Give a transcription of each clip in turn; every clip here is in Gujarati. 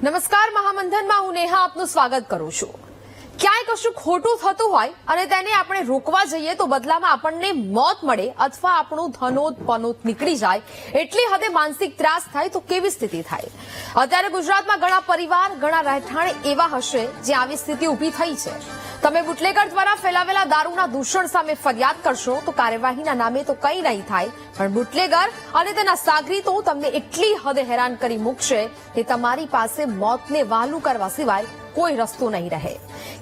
નમસ્કાર મહામંથનમાં હું નેહા આપનું સ્વાગત કરું છું। ક્યાંય કશું ખોટું થતું હોય અને તેને આપણે રોકવા જઈએ તો બદલામાં આપણને મોત મળે અથવા આપણું ધનોત પનોત નીકળી જાય એટલી હદે માનસિક ત્રાસ થાય તો કેવી સ્થિતિ થાય। અત્યારે ગુજરાતમાં ઘણા પરિવાર ઘણા રહેઠાણ એવા હશે જે આવી સ્થિતિ ઊભી થઈ છે। તમે બુટલેગર દ્વારા ફેલાવેલા દારૂના દૂષણ સામે ફરિયાદ કરશો તો કાર્યવાહીના નામે તો કંઈ નહીં થાય, પણ બુટલેગર અને તેના સાગરીતો તમને એટલી હદે હેરાન કરી મૂકશે કે તમારી પાસે મોતને વહાલું કરવા સિવાય કોઈ રસ્તો નહીં રહે।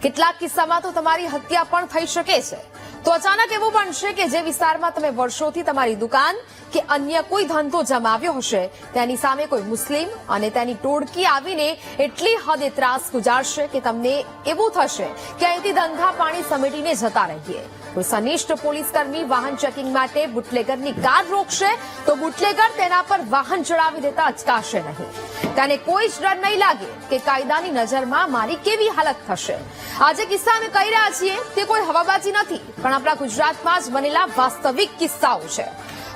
કેટલાક કિસ્સામાં તો તમારી હત્યા પણ થઈ શકે છે। તો અચાનક એવું બનશે કે જે વિસ્તારમાં તમે વર્ષોથી તમારી દુકાન કે અન્ય કોઈ ધંધો જમાવ્યો હશે તેની સામે કોઈ મુસ્લિમ અને તેની ટોળકી આવીને એટલી હદે ત્રાસ ગુજારશે કે તમને એવું થશે કે અહીંથી ધંધા પાણી સમેટીને જતા રહીએ। કોઈ સનિષ્ઠ પોલીસકર્મી વાહન ચેકિંગ માટે બુટલેગરની કાર રોકશે તો બુટલેગર તેના પર વાહન ચડાવી દેતા અચકાશે નહીં। તેને કોઈ જ ડર નહીં લાગે કે કાયદાની નજરમાં મારી કેવી હાલત થશે। આજે કિસ્સા અમે કહી રહ્યા છીએ તે કોઈ હવાબાજી નથી, પણ આપણા ગુજરાતમાં જ બનેલા વાસ્તવિક કિસ્સાઓ છે।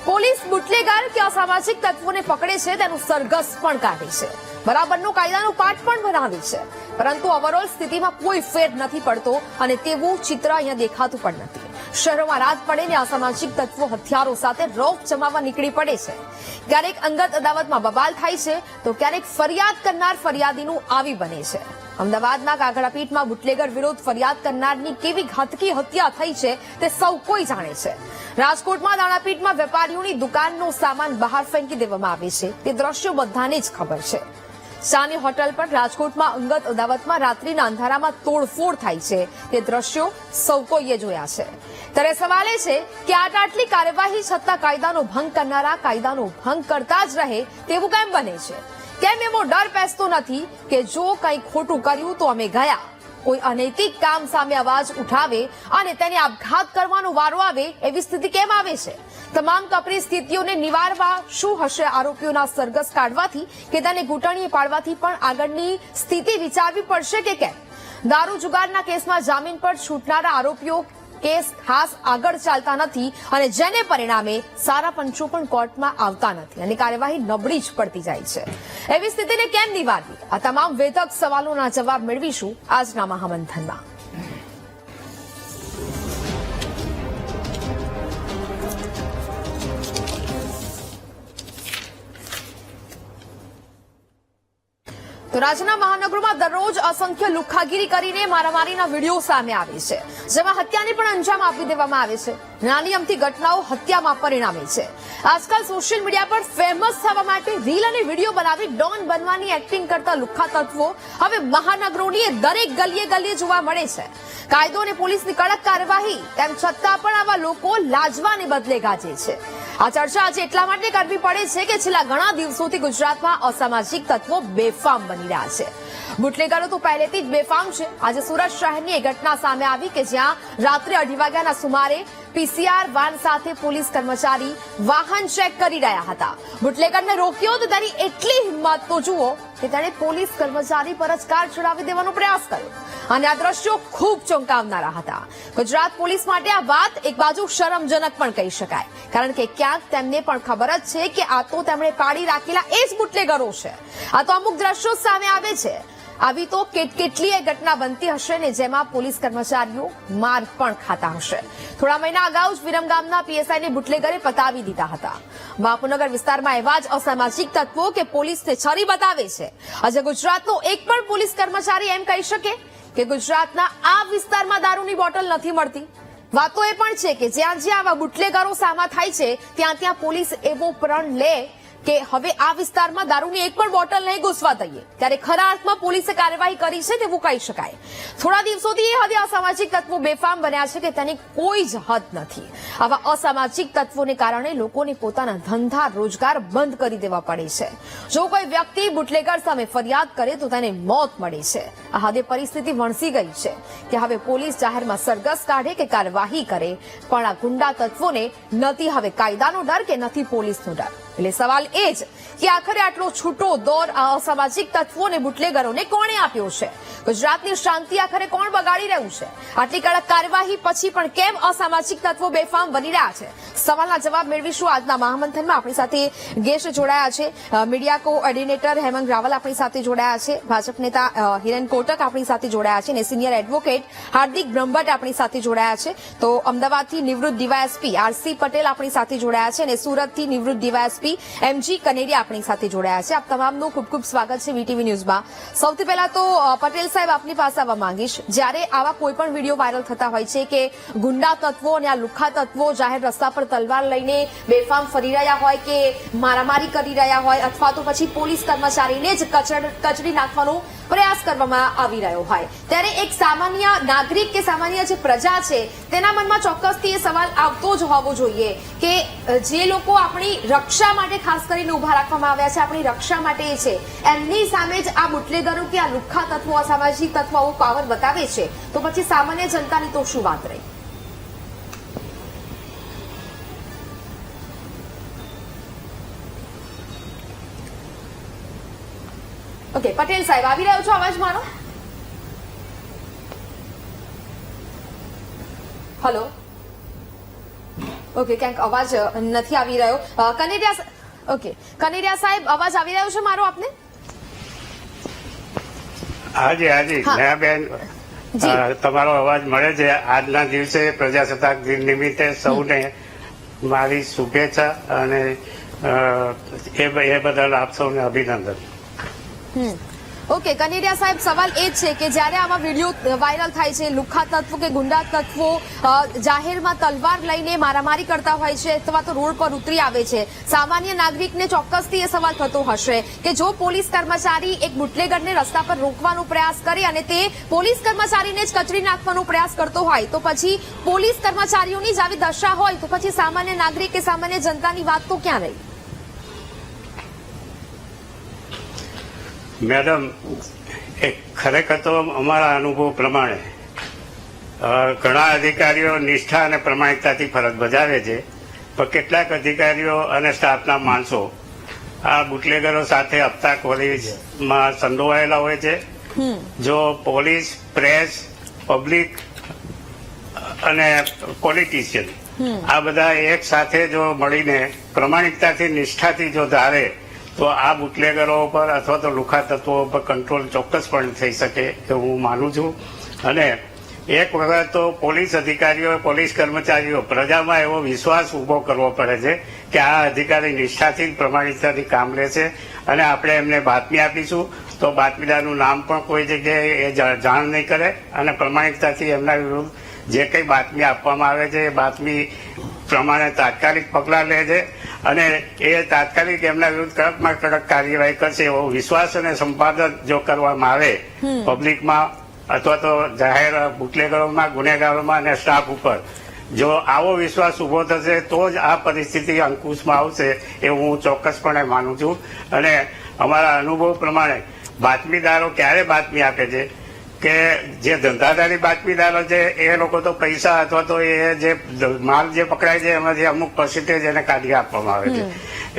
પોલીસ બુટલેગર કે અસામાજિક તત્વોને પકડે છે તેનું સરઘસ પણ કાઢે છે, બરાબરનો કાયદાનો પાઠ પણ બનાવે છે, પરંતુ ઓવરઓલ સ્થિતિમાં કોઈ ફેર નથી પડતો અને તેવું ચિત્ર અહીંયા દેખાતું પણ નથી। શહેરોમાં રાત પડે ને અસામાજિક તત્વો હથિયારો સાથે રોફ જમાવવા નીકળી પડે છે। ક્યારેક અંગત અદાવતમાં બબાલ થાય છે તો ક્યારેક ફરિયાદ કરનાર ફરિયાદીનું આવી બને છે। અમદાવાદના કાગડાપીઠમાં બુટલેગર વિરુદ્ધ ફરિયાદ કરનારની કેવી ઘાતકી હત્યા થઈ છે તે સૌ કોઈ જાણે છે। રાજકોટમાં દાણાપીઠમાં વેપારીઓની દુકાનનો સામાન બહાર ફેંકી દેવામાં આવે છે તે દ્રશ્યો બધાને જ ખબર છે। શાની હોટલ પર રાજકોટમાં અંગત અદાવતમાં રાત્રિના અંધારામાં તોડફોડ થાય છે તે દ્રશ્યો સૌ કોઈએ જોયા છે। ત્યારે સવાલ એ છે કે આટલી કાર્યવાહી છતાં કાયદાનો ભંગ કરનારા કાયદાનો ભંગ કરતા જ રહે તેવું કેમ બને છે? કેમ એવો ડર પેસતો નથી કે જો કંઈ ખોટું કર્યું તો અમે ગયા? કોઈ અનૈતિક કામ સામે અવાજ ઉઠાવે અને તેને આપઘાત કરવાનો વારો આવે એવી સ્થિતિ કેમ આવે છે? તમામ કપરી સ્થિતિઓને નિવારવા શું હશે આરોપીઓના સરઘસ કાઢવાથી કે તેને ઘૂંટણીએ પાડવાથી પણ આગળની સ્થિતિ વિચારવી પડશે કે કેમ? દારૂ જુગારના કેસમાં જામીન પર છૂટનારા આરોપીઓ કેસ ખાસ આગળ ચાલતા નથી અને જેને પરિણામે સારા પંચો પણ કોર્ટમાં આવતા નથી અને કાર્યવાહી નબળી જ પડતી જાય છે। એવી સ્થિતિને કેમ નિવારવી? આ તમામ વેધક સવાલોના જવાબ મેળવીશું આજના મહામંથનમાં। તો રાજ્યના મહાનગરોમાં દરરોજ અસંખ્ય લુખ્ખાગીરી કરીને મારામારીના વિડીયો સામે આવે છે, જેમાં હત્યાને પણ અંજામ આપી દેવામાં આવે છે। નાની અમથી ઘટનાઓ હત્યામાં પરિણામે છે। આજકાલ સોશિયલ મીડિયા પર ફેમસ થવા માટે રીલ અને વિડીયો બનાવી ડોન બનવાની એક્ટિંગ કરતા લુખ્ખા તત્વો હવે મહાનગરોની દરેક ગલીએ ગલીએ જોવા મળે છે। કાયદો અને પોલીસની કડક કાર્યવાહી તેમ છતાં પણ આવા લોકો લાજવાને બદલે ગાજે છે। આ ચર્ચા આજે એટલા માટે કરવી પડે છે કે છેલ્લા ઘણા દિવસોથી ગુજરાતમાં અસામાજિક તત્વો બેફામ બની રહ્યા છે। બુટલેગરો તો પહેલેથી જ બેફામ છે। આજે સુરત શહેરની એક ઘટના સામે આવી કે જ્યાં રાત્રે 2:30 વાગ્યાના સુમારે પીસીઆર વાન સાથે પોલીસ કર્મચારી વાહન ચેક કરી રહ્યા હતા। બુટલેગરને રોક્યો તો તેની એટલી હિંમત તો જુઓ કે તેણે પોલીસ કર્મચારી પર જ કાર ચડાવી દેવાનો પ્રયાસ કર્યો અને આ દ્રશ્યો ખૂબ ચોંકાવનારા હતા। ગુજરાત પોલીસ માટે આ વાત એક બાજુ શરમજનક પણ કહી શકાય, કારણ કે ક્યાંક તેમને પણ ખબર જ છે કે આ તો તેમણે પાડી રાખેલા એ જ બુટલેગરો છે। આ તો અમુક દ્રશ્યો સામે આવે છે। આવી તો કેટલીય ઘટના બનતી હશે ને જેમાં પોલીસ કર્મચારીઓ માર પણ ખાતા હશે। થોડા મહિના અગાઉ જ વિરમગામના પીએસઆઈને બુટલેગરે પતાવી દીધા હતા। બાપુનગર વિસ્તારમાં એવા જ અસામાજિક તત્વો કે પોલીસને છરી બતાવે છે। આજે ગુજરાતનો એક પણ પોલીસ કર્મચારી એમ કહી શકે કે ગુજરાતના આ વિસ્તારમાં દારૂની બોટલ નથી મળતી? વાતો એ પણ છે કે જ્યાં જ્યાં આવા બુટલેગરો સામા થાય છે ત્યાં ત્યાં પોલીસ એવો પ્રણ લે કે હવે આ વિસ્તારમાં દારૂની એક પણ બોટલ નહીં ઘૂસવા દઈએ। ત્યારે ખરા અર્થમાં પોલીસે કાર્યવાહી કરી છે તેવું કહી શકાય। થોડા દિવસોથી એ હદે અસામાજિક તત્વો બેફામ બન્યા છે કે તેની કોઈ જ હદ નથી। આવા અસામાજિક તત્વોને કારણે લોકોને પોતાના ધંધા રોજગાર બંધ કરી દેવા પડે છે। જો કોઈ વ્યક્તિ બુટલેગર સામે ફરિયાદ કરે તો તેને મોત મળે છે। આ હદે પરિસ્થિતિ વણસી ગઈ છે કે હવે પોલીસ જાહેરમાં સરઘસ કાઢે કે કાર્યવાહી કરે, પણ આ ગુંડા તત્વોને નથી હવે કાયદાનો ડર કે નથી પોલીસનો ડર। એટલે સવાલ એ જ કે આખરે આટલો છૂટો દોર આ અસામાજિક તત્વો અને બુટલેગરોને કોણે આપ્યો છે? ગુજરાતની શાંતિ આખરે કોણ બગાડી રહ્યું છે? આટલી કડક કાર્યવાહી પછી પણ કેમ અસામાજિક તત્વો બેફામ બની રહ્યા છે? સવાલના જવાબ મેળવીશું આજના મહામંથનમાં. આપણી સાથે ગેસ્ટ જોડાયા છે. મીડિયા કોઓર્ડિનેટર હેમંત રાવલ આપણી સાથે જોડાયા છે. ભાજપ નેતા હિરેન કોટક આપણી સાથે જોડાયા છે અને સિનિયર એડવોકેટ હાર્દિક બ્રહ્મભટ્ટ આપણી સાથે જોડાયા છે. તો અમદાવાદથી નિવૃત્ત ડીવાયએસપી આરસી પટેલ આપણી સાથે જોડાયા છે અને સુરતથી નિવૃત્ત ડીવાયએસપી એમજી કનેરિયા આપણી સાથે જોડાયા છે. આપ તમામનું ખૂબ ખૂબ સ્વાગત છે વીટીવી ન્યૂઝમાં. સૌથી પહેલા તો પટેલ સાહેબ આપની પાસે આવવા માંગીશ. જ્યારે આવા કોઈ પણ વિડીયો વાયરલ થતા હોય છે કે ગુંડા તત્વો અને આ લુખ્ખા તત્વો જાહેર રસ્તા પર તલવાર લઈને બેફામ ફરી રહ્યા હોય કે મારામારી કરી રહ્યા હોય અથવા તો પછી પોલીસ કર્મચારીને જ કચડી નાખવાનો પ્રયાસ કરવામાં આવી રહ્યો હોય, ત્યારે એક સામાન્ય નાગરિક કે સામાન્ય જે પ્રજા છે તેના મનમાં ચોક્કસથી એ સવાલ આવતો જ હોવો જોઈએ કે જે લોકો આપણી રક્ષા માટે ખાસ કરીને ઉભા રાખવામાં આવ્યા છે, આપણી રક્ષા માટે છે, એમની સામે જ આ બુટલેગરો કે આ લુખ્ખા તત્વો અસામાજિક તત્વો પાવર બતાવે છે, તો પછી સામાન્ય જનતાની તો શું વાત રહી? ઓકે, પટેલ સાહેબ આવી રહ્યો છો અવાજ મારો? હેલો, ઓકે, ક્યાંક અવાજ નથી આવી રહ્યો. કનેરિયા સાહેબ અવાજ આવી રહ્યો છે મારો આપને? હાજી હાજી નયાબેન, તમારો અવાજ મળે છે. આજના દિવસે પ્રજાસત્તાક દિન નિમિત્તે સૌને મારી શુભેચ્છા અને એ બદલ આપ સૌને અભિનંદન. ઓકે, કનેરિયા સાહેબ, સવાલ એ જ છે કે જ્યારે આવા વિડીયો વાયરલ થાય છે, લુખ્ખા તત્વો કે ગુંડા તત્વો જાહેરમાં તલવાર લઈને મારામારી કરતા હોય છે અથવા તો રોડ પર ઉતરી આવે છે, સામાન્ય નાગરિકને ચોક્કસથી એ સવાલ થતો હશે કે જો પોલીસ કર્મચારી એક બુટલેગરને રસ્તા પર રોકવાનો પ્રયાસ કરે અને તે પોલીસ કર્મચારીને જ કચડી નાખવાનો પ્રયાસ કરતો હોય તો પછી પોલીસ કર્મચારીઓની જ આવી દશા હોય તો પછી સામાન્ય નાગરિક કે સામાન્ય જનતાની વાત તો ક્યાં રહી? મેડમ, ખરેખર તો અમારા અનુભવ પ્રમાણે ઘણા અધિકારીઓ નિષ્ઠા અને પ્રમાણિકતાથી ફરજ બજાવે છે, પણ કેટલાક અધિકારીઓ અને સ્ટાફના માણસો આ બુટલેગરો સાથે હપ્તાખોરીમાં સંડોવાયેલા હોય છે. જો પોલીસ, પ્રેસ, પબ્લિક અને પોલિટિશિયન આ બધા એક સાથે જો મળીને પ્રમાણિકતાથી નિષ્ઠાથી જો ધારે તો આ બુટલેગરો ઉપર અથવા તો લુખ્ખા તત્વો ઉપર કંટ્રોલ ચોક્કસપણે થઈ શકે એવું હું માનું છું. અને એક વખત તો પોલીસ અધિકારીઓ, પોલીસ કર્મચારીઓ પ્રજામાં એવો વિશ્વાસ ઉભો કરવો પડે છે કે આ અધિકારી નિષ્ઠાથી પ્રમાણિકતાથી કામ લે છે અને આપણે એમને બાતમી આપીશું તો બાતમીદારનું નામ પણ કોઈ જગ્યાએ એ જાણ નહીં કરે અને પ્રમાણિકતાથી એમના વિરુદ્ધ જે કંઈ બાતમી આપવામાં આવે છે એ બાતમી પ્રમાણે તાત્કાલિક પગલાં લે છે અને એ તાત્કાલિક એમના વિરુદ્ધ કડકમાં કડક કાર્યવાહી કરશે એવો વિશ્વાસ અને સંપાદન જો કરવામાં આવે પબ્લિકમાં અથવા તો જાહેર બુટલેગરોમાં, ગુનેગારોમાં અને સ્ટાફ ઉપર, જો આવો વિશ્વાસ ઉભો થશે તો જ આ પરિસ્થિતિ અંકુશમાં આવશે એવું હું ચોક્કસપણે માનું છું. અને અમારા અનુભવ પ્રમાણે બાતમીદારો ક્યારે બાતમી આપે છે કે જે ધંધાદારી બાતમીદારો છે એ લોકો તો પૈસા અથવા તો એ જે માલ જે પકડાય છે એમાંથી અમુક પર્સન્ટેજ એને કાઢી આપવામાં આવે છે,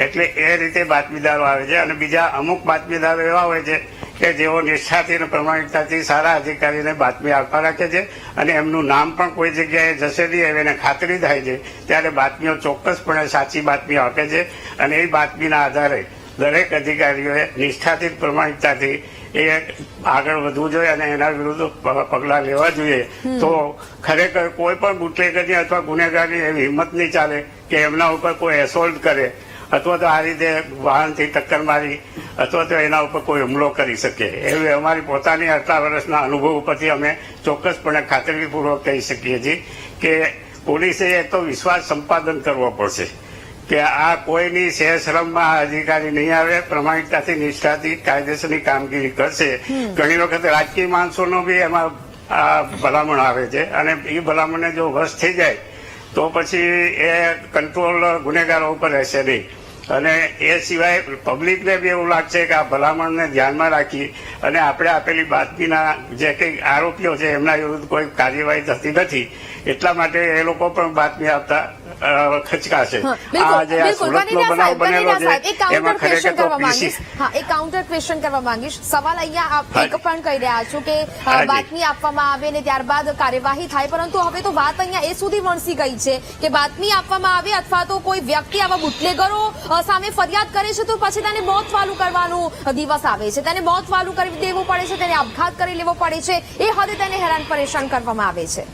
એટલે એ રીતે બાતમીદારો આવે છે. અને બીજા અમુક બાતમીદારો એવા હોય છે કે જેઓ નિષ્ઠાથી અને પ્રમાણિકતાથી સારા અધિકારીને બાતમી આપવા રાખે છે અને એમનું નામ પણ કોઈ જગ્યાએ જશે નહીં એને ખાતરી થાય છે ત્યારે બાતમીઓ ચોક્કસપણે સાચી બાતમી આપે છે અને એ બાતમીના આધારે દરેક અધિકારીઓએ નિષ્ઠાથી પ્રમાણિકતાથી એ આગળ વધવું જોઈએ અને એના વિરુદ્ધ પગલાં લેવા જોઈએ. તો ખરેખર કોઈ પણ બુટલેગરની અથવા ગુનેગારની એવી હિંમત નહીં ચાલે કે એમના ઉપર કોઈ એસોલ્ટ કરે અથવા તો આ રીતે વાહનથી ટક્કર મારી અથવા તો એના ઉપર કોઈ હુમલો કરી શકે. એવી અમારી પોતાની આટલા વર્ષના અનુભવ ઉપરથી અમે ચોક્કસપણે ખાતરીપૂર્વક કહી શકીએ છીએ કે પોલીસે એક તો વિશ્વાસ સંપાદન કરવો પડશે કે આ કોઈની સહેશરમમાં અધિકારી નહીં આવે, પ્રમાણિકતાથી નિષ્ઠાથી કાયદેસરની કામગીરી કરશે. ઘણી વખત રાજકીય માણસોનો બી એમાં ભલામણ આવે છે અને એ ભલામણને જો વશ થઈ જાય તો પછી એ કંટ્રોલ ગુનેગારો ઉપર રહેશે નહીં. અને એ સિવાય પબ્લિકને બી એવું લાગશે કે આ ભલામણને ધ્યાનમાં રાખી અને આપણે આપેલી બાતમીના જે કંઈ આરોપીઓ છે એમના વિરુદ્ધ કોઈ કાર્યવાહી થતી નથી, એટલા માટે એ લોકો પણ બાતમી આપતા ખચકાશે. બિલકુલ, આ જે આ બિલકુલ. સુરતનો કનૈયા બનાવ સાહેબ, બનેલો કનૈયા છે સાહેબ, એક કાઉન્ટર એમાં ક્વેશ્ચન ખરેખર તો કરવા પીસી માંગીશ. હા, એક કાઉન્ટર ક્વેશ્ચન કરવા માંગીશ. સવાલ અહીંયા આપ હાજી. એક પણ કહી રહ્યા છો કે હાજી. બાતમી આપવામાં આવે ને ત્યારબાદ કાર્યવાહી થાય, પરંતુ હવે તો વાત અહીંયા એ સુધી વણસી ગઈ છે કે બાતમી આપવામાં આવે અથવા તો કોઈ વ્યક્તિ આવા બુટલેગરો સામે ફરિયાદ કરે છે તો પછી તેને મોત વાલું કરવાનું દિવસ આવે છે, તેને મોત વાલું કરી દેવું પડે છે, તેને આપઘાત કરી લેવો પડે છે, એ હદે તેને હેરાન પરેશાન કરવામાં આવે છે.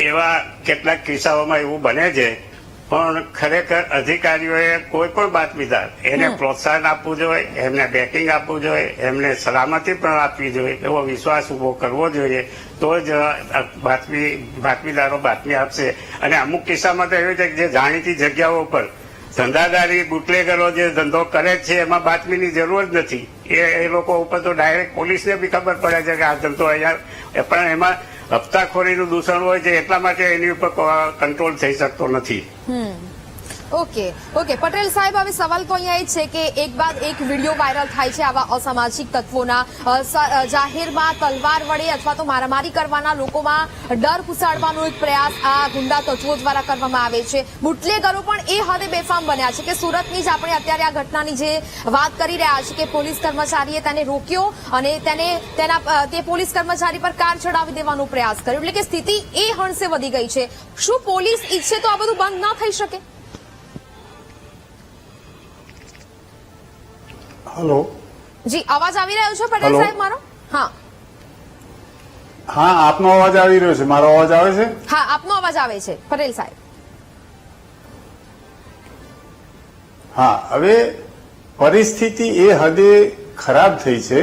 એવા કેટલાક કિસ્સાઓમાં એવું બને છે, પણ ખરેખર અધિકારીઓએ કોઈ પણ બાતમીદાર એને પ્રોત્સાહન આપવું જોઈએ, એમને બેકિંગ આપવું જોઈએ, એમને સલામતી પણ આપવી જોઈએ, એવો વિશ્વાસ ઉભો કરવો જોઈએ, તો જ બાતમીદારો બાતમી આપશે. અને અમુક કિસ્સામાં તો એવું છે કે જે જાણીતી જગ્યાઓ પર ધંધાદારી બુટલેગરો જે ધંધો કરે છે એમાં બાતમીની જરૂર જ નથી. એ લોકો ઉપર તો ડાયરેક્ટ પોલીસને બી ખબર પડે છે કે આ ધંધો અહીંયા, પણ એમાં હપ્તાખોરીનું દૂષણ હોય છે એટલા માટે એની ઉપર કંટ્રોલ થઈ શકતો નથી. ઓકે, પટેલ સાહેબ, હવે સવાલ તો અહીંયા એ છે કે એક બાદ એક વિડીયો વાયરલ થાય છે આવા અસામાજિક તત્વોના, જાહેરમાં તલવાર વડે અથવા તો મારામારી કરવાના, લોકોમાં ડર ઘુસાડવાનો એક પ્રયાસ આ ગુંડા તત્વો દ્વારા કરવામાં આવે છે. બુટલેગરો પણ એ હદે બેફામ બન્યા છે કે સુરતની જ આપણે અત્યારે આ ઘટનાની જે વાત કરી રહ્યા છે કે પોલીસ કર્મચારીએ તેને રોક્યો અને તે પોલીસ કર્મચારી પર કાર ચડાવી દેવાનો પ્રયાસ કર્યો, એટલે કે સ્થિતિ એ હંસે વધી ગઈ છે. શું પોલીસ ઈચ્છે તો આ બધું બંધ ન થઈ શકે? હેલો. જી, અવાજ આવી રહ્યો છે પટેલ સાહેબ મારો? હા, આપનો અવાજ આવી રહ્યો છે. મારો અવાજ આવે છે? હા, આપનો અવાજ આવે છે પટેલ સાહેબ. હવે પરિસ્થિતિ એ હદે ખરાબ થઈ છે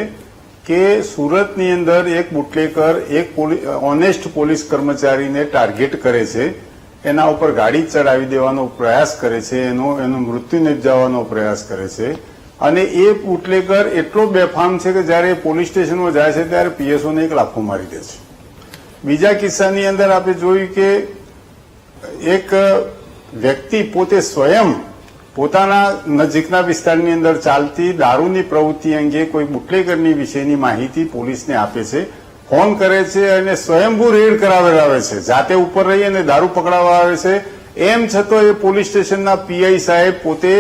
કે સુરતની અંદર એક બુટલેકર એક ઓનેસ્ટ પોલીસ કર્મચારીને ટાર્ગેટ કરે છે, એના ઉપર ગાડી ચડાવી દેવાનો પ્રયાસ કરે છે, એનું મૃત્યુ નિપજાવવાનો પ્રયાસ કરે છે. અને એ બુટલેકર એટલો બેફામ છે કે જયારે પોલીસ સ્ટેશનમાં જાય છે ત્યારે પીએસઓને એક લાફો મારી દે છે. બીજા કિસ્સાની અંદર આપણે જોયું કે એક વ્યક્તિ પોતે સ્વયં પોતાના નજીકના વિસ્તારની અંદર ચાલતી દારૂની પ્રવૃત્તિ અંગે કોઈ બુટલેકરની વિશેની માહિતી પોલીસને આપે છે, ફોન કરે છે અને સ્વયંભૂ રેડ કરાવે છે, જાતે ઉપર રહી અને દારૂ પકડાવવા આવે છે. એમ છતાં એ પોલીસ સ્ટેશનના પીઆઈ સાહેબ પોતે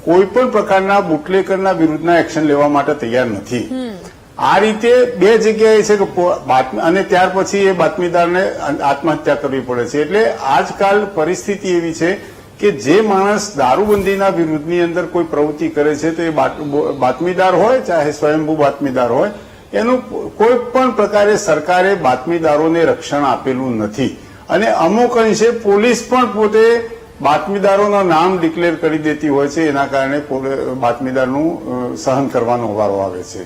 કોઈ પણ પ્રકારના બુટલેકરના વિરુદ્ધના એક્શન લેવા માટે તૈયાર નથી. આ રીતે બે જગ્યાએ છે કે અને ત્યાર પછી એ બાતમીદારને આત્મહત્યા કરવી પડે છે. એટલે આજકાલ પરિસ્થિતિ એવી છે કે જે માણસ દારૂબંધીના વિરુદ્ધની અંદર કોઈ પ્રવૃત્તિ કરે છે તો એ બાતમીદાર હોય ચાહે સ્વયંભૂ બાતમીદાર હોય, એનું કોઈ પણ પ્રકારે સરકારે બાતમીદારોને રક્ષણ આપેલું નથી. અને અમુક અંશે પોલીસ પણ પોતે બાતમીદારોના નામ ડિક્લેર કરી દેતી હોય છે, એના કારણે બાતમીદારનું સહન કરવાનો વારો આવે છે.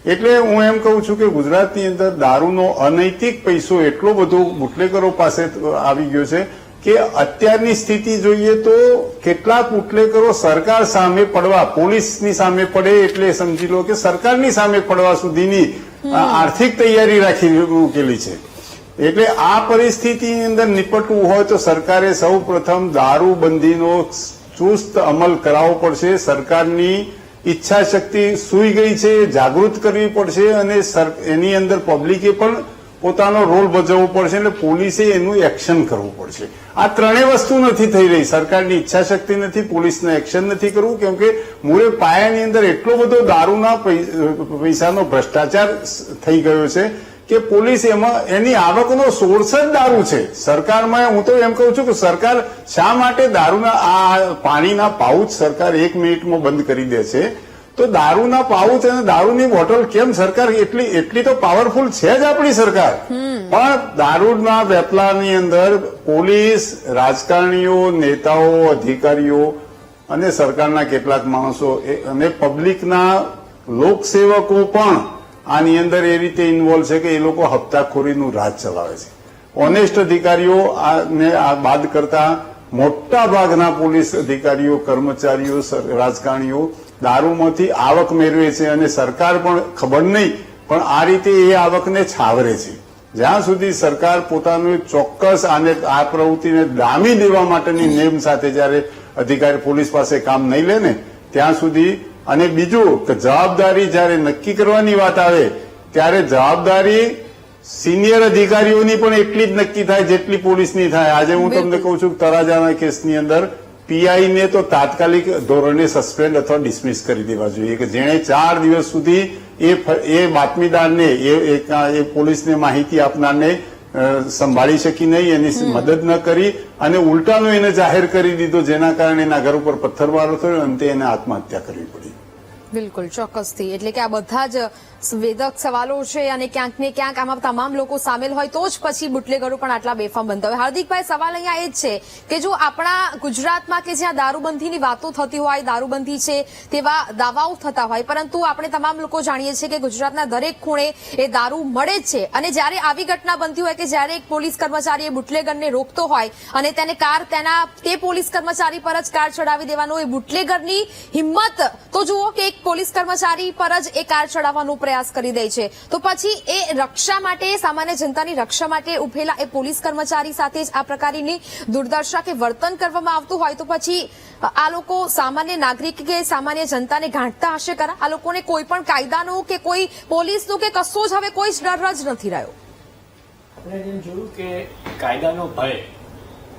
એટલે હું એમ કહું છું કે ગુજરાતની અંદર દારૂનો અનૈતિક પૈસો એટલો બધો બુટલેકરો પાસે આવી ગયો છે કે અત્યારની સ્થિતિ જોઈએ તો કેટલાક બુટલેકરો સરકાર સામે પડવા, પોલીસની સામે પડે એટલે સમજી લો કે સરકારની સામે પડવા સુધીની આર્થિક તૈયારી રાખી મૂકેલી છે. એટલે આ પરિસ્થિતિની અંદર નિપટવું હોય તો સરકારે સૌ પ્રથમ દારૂબંધીનો ચુસ્ત અમલ કરાવવો પડશે. સરકારની ઈચ્છા શક્તિ સૂઈ ગઈ છે, જાગૃત કરવી પડશે અને એની અંદર પબ્લિકે પણ પોતાનો રોલ ભજવવો પડશે એટલે પોલીસે એનું એક્શન કરવું પડશે. આ ત્રણેય વસ્તુ નથી થઈ રહી. સરકારની ઈચ્છા શક્તિ નથી, પોલીસને એક્શન નથી કરવું, કેમ કે મૂળે પાયાની અંદર એટલો બધો દારૂના પૈસાનો ભ્રષ્ટાચાર થઈ ગયો છે કે પોલીસ એમાં એની આવકનો સોર્સ જ દારૂ છે. સરકારમાં હું તો એમ કહું છું કે સરકાર શા માટે દારૂના આ પાણીના પાઉચ સરકાર 1 મિનિટમાં બંધ કરી દે છે, તો દારૂના પાઉચ અને દારૂની બોટલ કેમ સરકાર એટલી તો પાવરફુલ છે જ આપણી સરકાર, પણ દારૂના વેપલાની અંદર પોલીસ, રાજકારણીઓ, નેતાઓ, અધિકારીઓ અને સરકારના કેટલાક માણસો અને પબ્લિકના લોકસેવકો પણ આની અંદર એ રીતે ઇન્વોલ્વ છે કે એ લોકો હપ્તાખોરીનું રાજ ચલાવે છે. ઓનેસ્ટ અધિકારીઓ ને આ બાદ કરતા મોટા ભાગના પોલીસ અધિકારીઓ, કર્મચારીઓ, રાજકારણીઓ દારૂમાંથી આવક મેળવે છે અને સરકાર પણ ખબર નહીં પણ આ રીતે એ આવકને છાવરે છે. જ્યાં સુધી સરકાર પોતાનું ચોક્કસ આ પ્રવૃત્તિને ડામી દેવા માટેની નેમ સાથે જયારે અધિકારી પોલીસ પાસે કામ નહીં લે ને ત્યાં સુધી. અને બીજું કે જવાબદારી જયારે નક્કી કરવાની વાત આવે ત્યારે જવાબદારી સિનિયર અધિકારીઓની પણ એટલી જ નક્કી થાય જેટલી પોલીસની થાય. આજે હું તમને કહું છું કે તળાજાના કેસની અંદર પીઆઈ ને તો તાત્કાલિક ધોરણે સસ્પેન્ડ અથવા ડિસમિસ કરી દેવા જોઈએ કે જેણે 4 દિવસ સુધી એ બાતમીદારને એ પોલીસને માહિતી આપનારને સંભાળી શકી નહીં, એની મદદ ન કરી અને ઉલટાનું એને જાહેર કરી દીધો, જેના કારણે એના ઘર ઉપર પથ્થરમારો થયો, અંતે એને આત્મહત્યા કરવી પડી. બિલકુલ ચોક્કસથી. એટલે કે આ બધા જ વેધક સવાલો છે અને ક્યાંક ને ક્યાંક આમાં તમામ લોકો સામેલ હોય તો જ પછી બુટલેગરો પણ આટલા બેફામ બનતા હોય. હાર્દિકભાઈ, સવાલ અહીંયા એ જ છે કે જો આપણા ગુજરાતમાં કે જ્યાં દારૂબંધીની વાતો થતી હોય, દારૂબંધી છે તેવા દાવાઓ થતા હોય, પરંતુ આપણે તમામ લોકો જાણીએ છીએ કે ગુજરાતના દરેક ખૂણે એ દારૂ મળે જ છે. અને જ્યારે આવી ઘટના બનતી હોય કે જ્યારે એક પોલીસ કર્મચારી એ બુટલેગરને રોકતો હોય અને તેને તે પોલીસ કર્મચારી પર જ કાર ચડાવી દેવાનો, એ બુટલેગરની હિંમત તો જુઓ કે એક પોલીસ કર્મચારી પર જ એ કાર ચડાવવાનો પ્રયાસ કરી દે છે, તો પછી એ રક્ષા માટે, સામાન્ય જનતાની રક્ષા માટે ઉભેલા એ પોલીસ કર્મચારી સાથે જ આ પ્રકારની દુર્દશા કે વર્તન કરવામાં આવતું હોય તો પછી આ લોકો સામાન્ય નાગરિક કે સામાન્ય જનતાને ગાંઠતા હશે ખરા? આ લોકોને કોઈ પણ કાયદાનો કે કોઈ પોલીસનો કે કશો જ હવે કોઈ જ ડર જ નથી રહ્યો. આપણે જેમ જોયું કે કાયદાનો ભય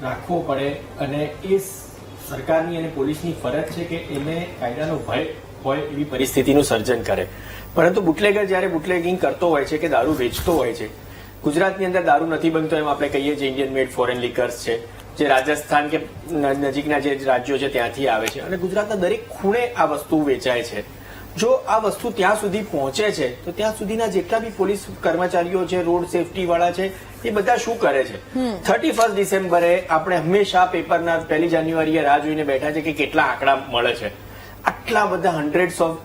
રાખવો પડે અને એ સરકારની અને પોલીસની ફરજ છે કે એને કાયદાનો ભય હોય એવી પરિસ્થિતિનું સર્જન કરે. પરંતુ બુટલેગર જ્યારે બુટલેગિંગ કરતો હોય છે કે દારૂ વેચતો હોય છે, ગુજરાતની અંદર દારૂ નથી બનતો એમ આપણે કહીએ છીએ, ઇન્ડિયન મેડ ફોરેન લિકર્સ છે જે રાજસ્થાન કે નજીકના જે રાજ્યો છે ત્યાંથી આવે છે અને ગુજરાતના દરેક ખૂણે આ વસ્તુ વેચાય છે. જો આ વસ્તુ ત્યાં સુધી પહોંચે છે તો ત્યાં સુધીના જેટલા બી પોલીસ કર્મચારીઓ છે, રોડ સેફટી વાળા છે, એ બધા શું કરે છે? 31 ડિસેમ્બરે આપણે હંમેશા પેપરના 1 જાન્યુઆરીએ રાહ જોઈને બેઠા છે કે કેટલા આંકડા મળે છે. આટલા બધા હંડ્રેડ્સ ઓફ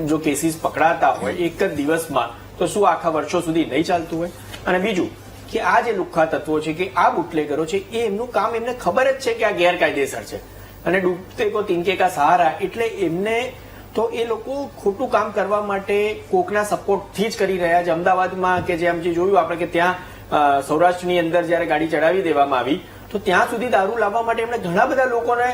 જો કેસીસ પકડાતા હોય એક જ દિવસમાં તો શું આખા વર્ષો સુધી નહીં ચાલતું હોય? અને બીજું કે આ જે લુખ્ખા તત્વો છે કે આ બુટલેગરો છે, એ એમનું કામ, એમને ખબર જ છે કે આ ગેરકાયદેસર છે અને ડૂબતે કો તિનકે કા સહારા, એટલે એમને તો એ લોકો ખોટું કામ કરવા માટે કોકના સપોર્ટથી જ કરી રહ્યા છે. અમદાવાદમાં કે જેમ જે જોયું આપણે કે ત્યાં સૌરાષ્ટ્રની અંદર જયારે ગાડી ચડાવી દેવામાં આવી તો ત્યાં સુધી દારૂ લાવવા માટે એમણે ઘણા બધા લોકોને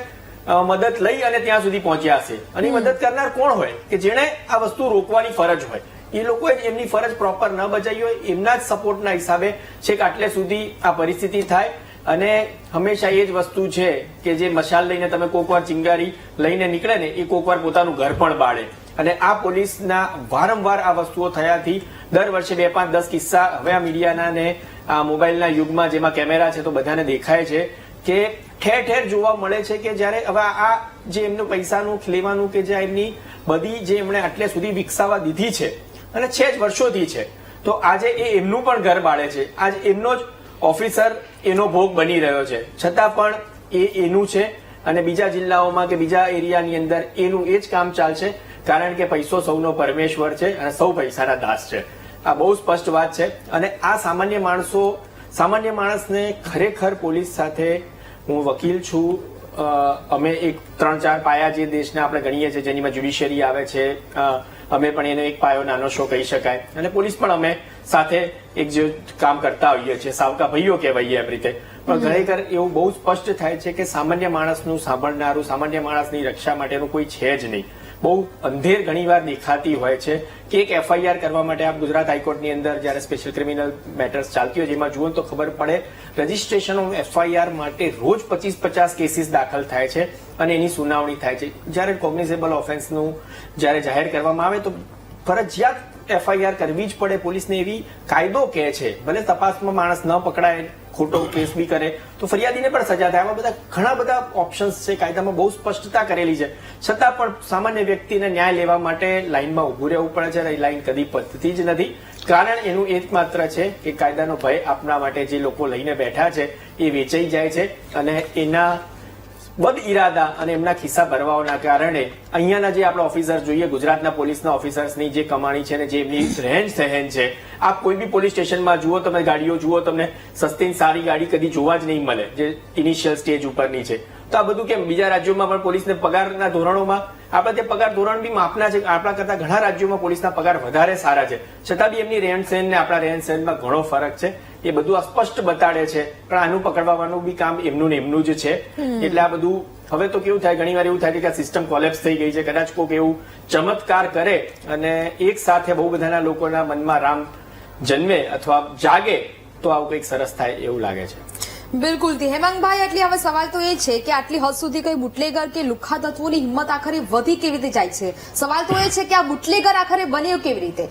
મદદ લઈ અને ત્યાં સુધી પહોંચ્યા હશે. અને મદદ કરનાર કોણ હોય કે જેણે આ વસ્તુ રોકવાની ફરજ હોય, એ લોકોએ એમની ફરજ પ્રોપર ન બજાવી હોય, એમના જ સપોર્ટના હિસાબે છેક આટલે સુધી આ પરિસ્થિતિ થાય. અને હંમેશા એ જ વસ્તુ છે કે જે મશાલ લઈને તમે કોકવાર ચિંગારી લઈને નીકળે ને એ કોકવાર પોતાનું ઘર પણ બાળે. અને આ પોલીસના વારંવાર આ વસ્તુઓ થયાથી દર વર્ષે 2, 5, 10 કિસ્સા હવે આ મીડિયાના ને આ મોબાઈલના યુગમાં જેમાં કેમેરા છે તો બધાને દેખાય છે કે ઠેર ઠેર જોવા મળે છે કે જયારે હવે આ જે એમનું પૈસાનું લેવાનું કે જે એમની બધી જે એમણે આટલે સુધી વિકસાવવા દીધી છે અને છે જ વર્ષોથી છે, તો આજે એ એમનું પણ ઘર બાળે છે. આજ એમનો જ ઓફિસર એનો ભોગ બની રહ્યો છે, છતાં પણ એ એનું છે અને બીજા જિલ્લાઓમાં કે બીજા એરિયાની અંદર એનું એ જ કામ ચાલશે, કારણ કે પૈસો સૌનો પરમેશ્વર છે અને સૌ પૈસાના દાસ છે. આ બહુ સ્પષ્ટ વાત છે. અને આ સામાન્ય માણસને ખરેખર પોલીસ સાથે, હું વકીલ છું, અમે એક 3-4 પાયા જે દેશના આપણે ગણીએ છીએ જેનીમાં જ્યુડિશિયરી આવે છે, અમે પણ એનો એક પાયો નાનો શો કહી શકાય અને પોલીસ પણ અમે સાથે એક જે કામ કરતા હોઈએ છીએ, સાવકા ભાઈઓ કહેવાય એમ રીતે. પણ ખરેખર એવું બહુ સ્પષ્ટ થાય છે કે સામાન્ય માણસનું સાંભળનારું, સામાન્ય માણસની રક્ષા માટેનું કોઈ છે જ નહીં. બહુ અંધેર ઘણીવાર દેખાતી હોય છે કે એક એફઆઈઆર કરવા માટે આપ ગુજરાત હાઈકોર્ટની અંદર જયારે સ્પેશિયલ ક્રિમિનલ મેટર્સ ચાલતી હોય જેમાં જુઓ તો ખબર પડે રજીસ્ટ્રેશન ઓફ એફઆઈઆર માટે રોજ 25-50 કેસીસ દાખલ થાય છે અને એની સુનાવણી થાય છે. જયારે કોગ્નિઝેબલ ઓફેન્સનું જયારે જાહેર કરવામાં આવે તો ફરજિયાત એફઆઈઆર કરવી જ પડે. પોલીસને એવી કાયદો કહે છે, ભલે તપાસમાં માણસ ન પકડાય, ખોટો કેસ બી કરે તો ફરિયાદીને પણ સજા થાય. આવા બધા ઘણા બધા ઓપ્શન્સ છે, કાયદામાં બહુ સ્પષ્ટતા કરેલી છે, છતાં પણ સામાન્ય વ્યક્તિને ન્યાય લેવા માટે લાઈનમાં ઉભું રહેવું પડે છે અને એ લાઈન કદી પતતી જ નથી. કારણ એનું એકમાત્ર છે કે કાયદાનો ભય આપણા માટે જે લોકો લઈને બેઠા છે એ વેચાઈ જાય છે અને એના બદ ઇરાદા અને એમના ખિસ્સા ભરવાઓના કારણે અહીંયાના જે આપણા ઓફિસર્સ જોઈએ, ગુજરાતના પોલીસના ઓફિસર્સની જે કમાણી છે ને જે એમની રહેન સહેન છે, આપ કોઈ બી પોલીસ સ્ટેશનમાં જુઓ, તમે ગાડીઓ જુઓ, તમને સસ્તી સારી ગાડી કદી જોવા જ નહીં મળે જે ઇનિશિયલ સ્ટેજ ઉપરની છે. તો આ બધું કેમ? બીજા રાજ્યોમાં પણ પોલીસને પગારના ધોરણોમાં આપણે તે પગાર ધોરણ બી માપના છે. આપણા કરતા ઘણા રાજ્યોમાં પોલીસના પગાર વધારે સારા છે, છતાં બી એમની રહેન સહેન ને આપણા રહેન સહેનમાં ઘણો ફરક છે. એ બધું અસ્પષ્ટ બતાડે છે, પણ આનું પકડવાનું બી કામ એમનું ને એમનું જ છે. એટલે આ બધું હવે તો કેવું થાય, ઘણી વાર એવું થાય કે આ સિસ્ટમ કોલેપ્સ થઈ ગઈ છે. કદાચ કોઈક એવું ચમત્કાર કરે અને એક સાથે બહુ બધાના લોકોના મનમાં રામ જન્મે અથવા જાગે તો આવું કંઈક સરસ થાય એવું લાગે છે. બિલકુલ થી હેમાંગભાઈ, એટલે હવે સવાલ તો એ છે કે આટલી હદ સુધી કઈ બુટલેગર કે લુખ્ખા તત્વોની હિંમત આખરે વધી કેવી રીતે જાય છે? સવાલ તો એ છે કે આ બુટલેગર આખરે બન્યો કેવી રીતે?